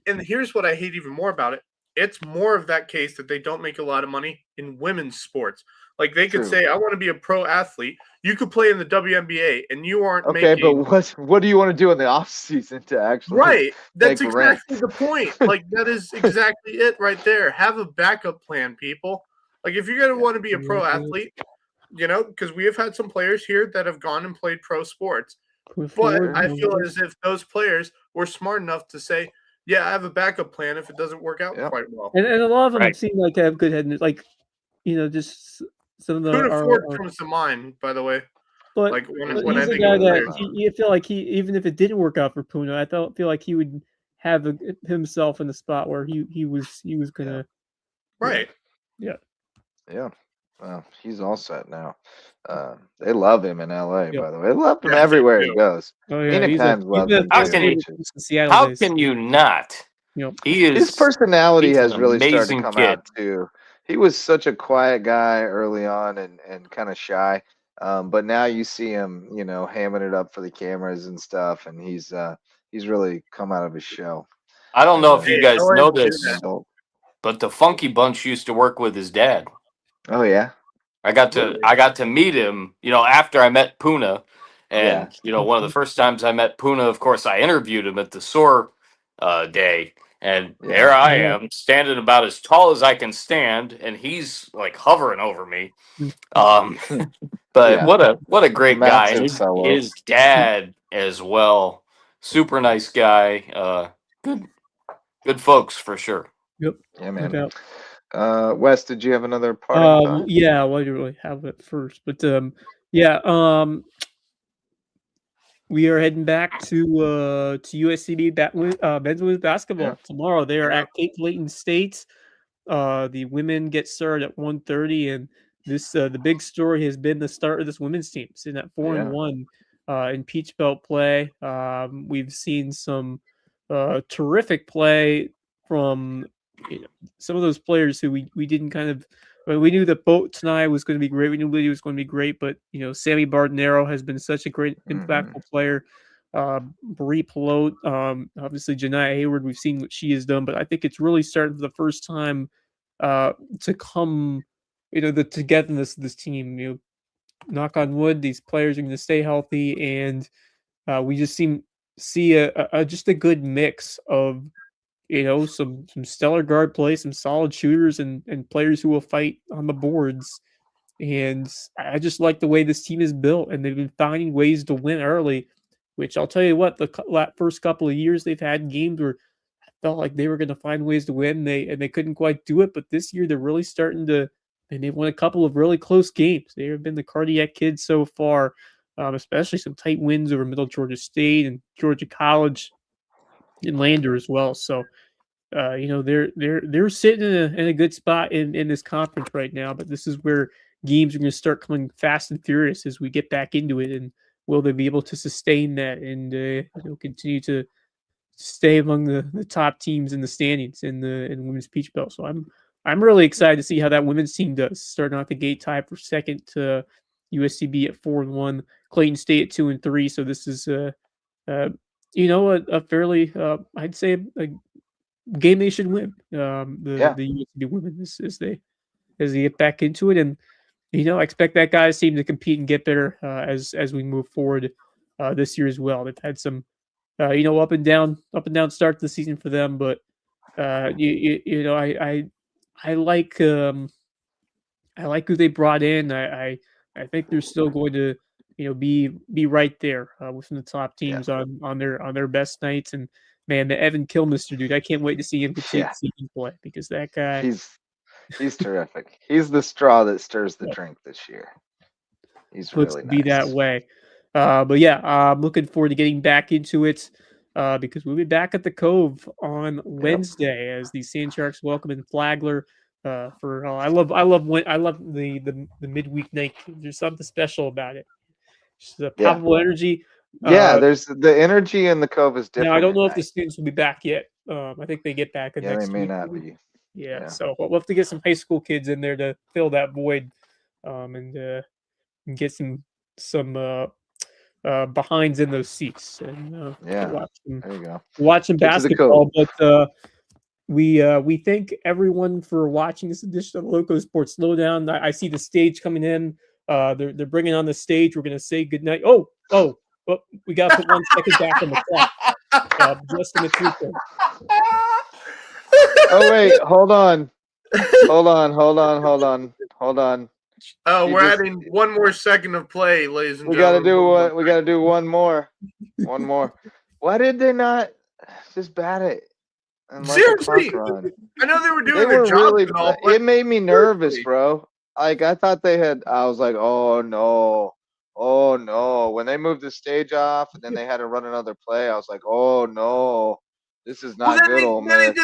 And here's what I hate even more about it. it's more of that case that they don't make a lot of money in women's sports. Like they could True. say, I want to be a pro athlete. You could play in the WNBA and you aren't Okay, making but what do you want to do in the off season to actually right. That's make rent? exactly the point. Like that is exactly it right there. Have a backup plan, people. Like if you're gonna want to be a pro athlete, because we have had some players here that have gone and played pro sports. But I feel as if those players were smart enough to say, yeah, I have a backup plan if it doesn't work out quite well. And a lot of them Right. seem like to have good head, like, just some of the Puna Ford comes to mind, by the way. But, Like but when I he's a think guy of that players. you feel like even if it didn't work out for Puna, I feel like he would have himself in the spot where he was gonna. Right. Yeah. Yeah. Well, he's all set now. They love him in LA, Yeah. by the way. They love him Yes, they everywhere he do. goes. Oh yeah, Phoenix he's fans love been him a How too. can you- favorite since the Seattle How days. can you not? You know, He is. His personality he's has an really started to amazing come kid. out too. He was such a quiet guy early on and kind of shy. But now you see him, hamming it up for the cameras and stuff, and he's really come out of his shell. I don't know if Hey, you guys tell him know to do this, that. but the Funky Bunch used to work with his dad. Oh yeah. I got to meet him, after I met Puna, and one of the first times I met Puna, of course, I interviewed him at the SOAR day, and there I am standing about as tall as I can stand, and he's like hovering over me. But Yeah. what a great guy, Massive and fellow. his dad as well, super nice guy, good folks for sure. Yep. Yeah, No man. doubt. Wes, did you have another parting thought? Yeah, well, I didn't really have it first, but yeah, we are heading back to USCB men's women's basketball tomorrow. They are at Cape Clayton State. The women get started at 1:30, and this the big story has been the start of this women's team, sitting at 4-1 in Peach Belt play. We've seen some terrific play from some of those players who we didn't kind of. We knew that Boat tonight was going to be great. We knew Lydia was going to be great, but Sammy Bardinero has been such a great impactful player. Brie Pelote, obviously Janiyah Hayward, we've seen what she has done, but I think it's really starting for the first time to come, the togetherness of this team. Knock on wood, these players are going to stay healthy, and we just see just a good mix of some stellar guard play, some solid shooters, and players who will fight on the boards. And I just like the way this team is built, and they've been finding ways to win early. Which I'll tell you what, the first couple of years they've had games where I felt like they were going to find ways to win, they couldn't quite do it. But this year they're really starting to, and they've won a couple of really close games. They have been the cardiac kids so far, especially some tight wins over Middle Georgia State and Georgia College and Lander as well. So, they're sitting in a good spot in this conference right now. But this is where games are going to start coming fast and furious as we get back into it. And will they be able to sustain that and continue to stay among the top teams in the standings in women's Peach Belt? So I'm really excited to see how that women's team does. Starting out the gate tied for second to USCB at 4-1, Clayton State at 2-3. So this is a fairly I'd say a game they should win. The USCB women as they get back into it, and I expect that guys team to compete and get better as we move forward this year as well. They've had some up and down start to the season for them, but I like I like who they brought in. I think they're still going to be right there within the top teams on their best nights. And man, the Evan Kilmister dude, I can't wait to see him continue to see him play, because that guy he's terrific. He's the straw that stirs the drink this year. He's looks really to be nice. that way. But yeah, I'm looking forward to getting back into it because we'll be back at the Cove on Wednesday as the Sand Sharks welcome in Flagler. I love the midweek night. There's something special about it. Just the palpable energy. There's the energy in the Cove is different. Now I don't know if the students will be back yet. I think they get back next week. They may week. not be. Yeah, so we'll have to get some high school kids in there to fill that void, and get some behinds in those seats and there you go. watch some Get to the basketball. But we thank everyone for watching this edition of the Loco Sports Lowdown. I see the stage coming in. They're bringing on the stage. We're gonna say goodnight. Oh, we gotta put 1 second back on the clock. Just in the future. Oh wait, hold on. Hold on. Oh, You we're just- adding 1 more second of play, ladies and We gotta gentlemen. do what we gotta do one more. One more. Why did they not just bat it and let the clock Seriously, run? I know they were They doing their were jobs really and all, but it made me nervous, seriously. bro. Like I thought they had I was like, oh no. Oh no. When they moved the stage off and then they had to run another play, I was like, oh no. This is Well, not then good, they, Ole then they Miss.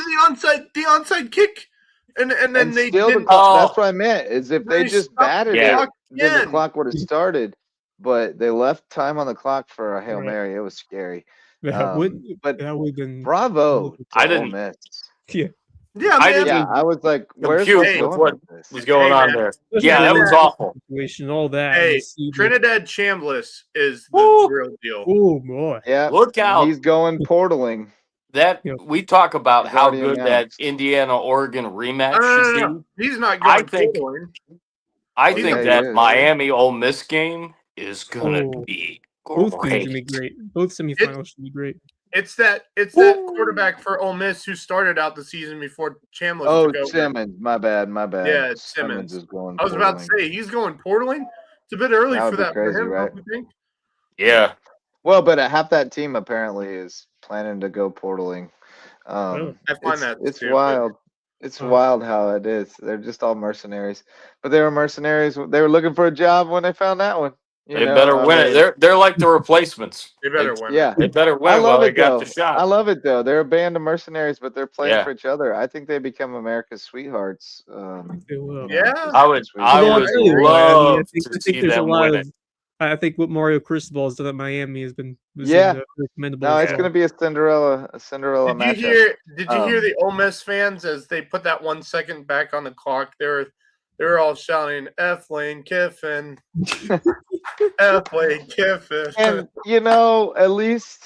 did the onside kick, and then And they still, didn't. that's Oh, what I meant. Is if they They just stopped the batted yeah. it, clock then the again. clock would have started. But they left time on the clock for a Hail Right. Mary. It was scary. That would But that would have been bravo to I Ole didn't- Miss. yeah. Yeah, I man. didn't Yeah, I was like, where's compute Wes Hey, with going what with this? was going Hey, on man. there. Especially Yeah, that the was Trinidad- awful. situation, all that. Hey, and see the- Trinidad Chambliss is the Woo! real deal. Oh boy. Yeah, Look out. he's going portaling. That Yeah. we talk about He's how already good that announced. Indiana Oregon rematch No. should be. He's not I going think- portaling. I He's think Yeah, he that is. Miami Ole Miss game is gonna Oh. be Both games great. should be great. Both semifinals should be great. It's that quarterback for Ole Miss who started out the season before Chambliss Oh, took over. Simmons. My bad. Yeah, it's Simmons. is going I was about to portaling. say he's going portaling. It's a bit early That would for be that crazy, for him, right? don't you think? Yeah. Well, but half that team apparently is planning to go portaling. Really? I find that It's stupid. wild. It's Oh. wild how it is. They're just all mercenaries. But they were mercenaries. They were looking for a job when they found that one. They better win it. They're like the replacements. They better win. Yeah. They better I win love while they it got though. the shot. I love it though. They're a band of mercenaries, but they're playing Yeah. for each other. I think they become America's sweethearts. They will. Yeah. I would Although I'll would tell you what, love I to think see there's a them lot win of. it. I think what Mario Cristobal has done at Miami has been Yeah. very commendable. No, as it's well. going to be a Cinderella Did you matchup. hear the Ole Miss fans as they put that 1 second back on the clock? They're all shouting F Lane Kiffin. F Lane Kiffin. And at least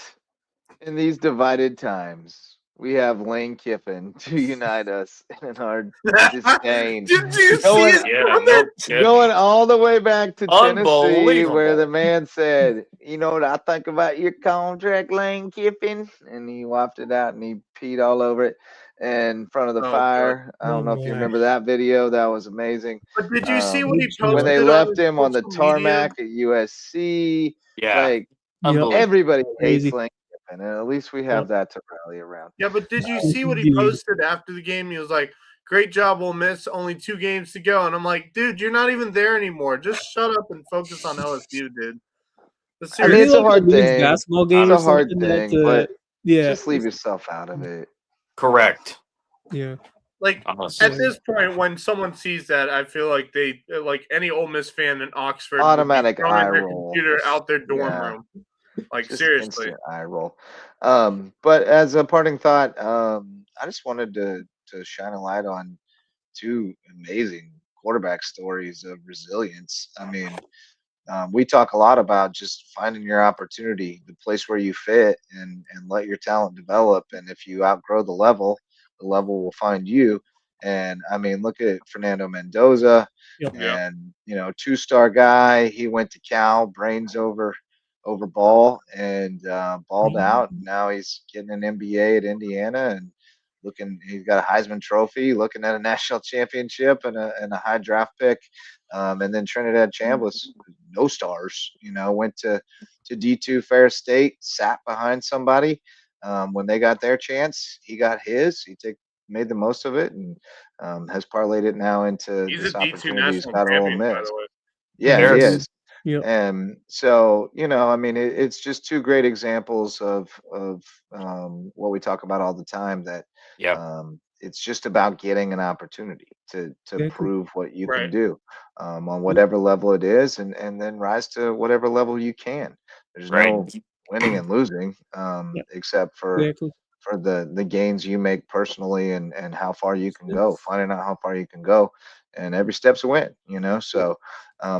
in these divided times, we have Lane Kiffin to unite us in our disdain. Did you Going- see it? Yeah, no kidding. Going all the way back to Tennessee, where Unbelievable. the man said, "You know what I think about your contract, Lane Kiffin," and he wafted out and he peed all over it in front of the Oh, fire. I don't Oh, know if you my. remember that video. That was amazing. But did you see what he When When posted they on left his him on the social media? tarmac at USC, Yeah. like Yep. Unbelievable. everybody Crazy. hates Lane Kiffin, and at least we have that to rally around. Yeah, but did you Yes, see what he indeed. posted after the game? He was like, "Great job, Ole Miss. Only 2 games to go." And I'm like, "Dude, you're not even there anymore. Just shut up and focus on LSU, dude." But I mean, seriously, it's a like hard women's thing. basketball game It's or a hard something that, thing, but yeah, just leave yourself out of it. Correct. yeah. like Honestly. at this point, when someone sees that, I feel like they like any Ole Miss fan in Oxford Automatic would be throwing eye their roll. computer out their dorm Yeah. room. Like Just seriously. instant eye roll. But as a parting thought, I just wanted to shine a light on 2 amazing quarterback stories of resilience. I mean, we talk a lot about just finding your opportunity, the place where you fit, and let your talent develop. And if you outgrow the level will find you. And I mean, look at Fernando Mendoza, Yep. Yeah. and 2-star guy. He went to Cal, brains over ball, and balled out. Now he's getting an MBA at Indiana, and he's got a Heisman Trophy, looking at a national championship and a high draft pick. And then Trinidad Chambliss, no stars, went to D2 Ferris State, sat behind somebody. When they got their chance, he got his. He made the most of it, and has parlayed it now into He's this a D2 opportunity he's national got at Ole champion, by Miss. the way. Yeah, he Ferris. is. Yep. And so, I mean, it's just 2 great examples of what we talk about all the time, that Yeah. it's just about getting an opportunity to Exactly. prove what you can Right. do on whatever level it is, and then rise to whatever level you can. There's no Right. winning and losing, except for Exactly. the gains you make personally, and how far you can go, finding out how far you can go, and every step's a win, so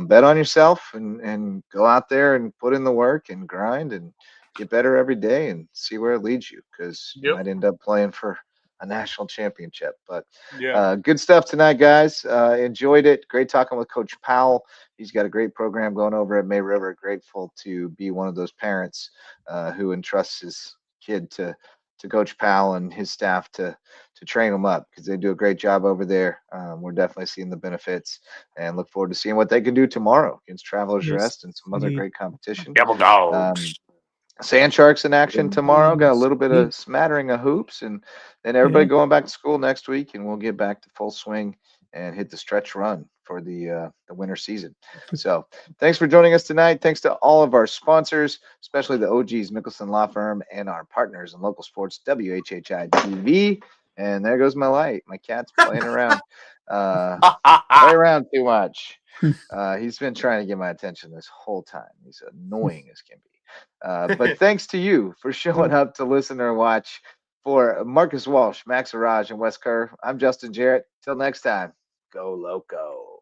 bet on yourself, and go out there and put in the work and grind and get better every day and see where it leads you, because you Yep. might end up playing for a national championship. But Yeah. good stuff tonight, guys. Enjoyed it. Great talking with Coach Powell. He's got a great program going over at May River. Grateful to be one of those parents who entrusts his kid to Coach Powell and his staff to train them up, because they do a great job over there. We're definitely seeing the benefits and look forward to seeing what they can do tomorrow against Travelers Yes, Rest and some other indeed. great competition. Devil Um, dogs. Sand Sharks in action tomorrow. Got a Yes, little bit indeed. of smattering of hoops, and then everybody Yeah. going back to school next week, and we'll get back to full swing and hit the stretch run for the winter season. So, thanks for joining us tonight. Thanks to all of our sponsors, especially the OGs Mickelson Law Firm and our partners in local sports, WHHI TV. And there goes my light. My cat's playing around. Play around too much. He's been trying to get my attention this whole time. He's annoying as can be. But thanks to you for showing up to listen or watch. For Marcus Walsh, Max Araj, and Wes Kerr, I'm Justin Jarrett. Till next time, go Loco.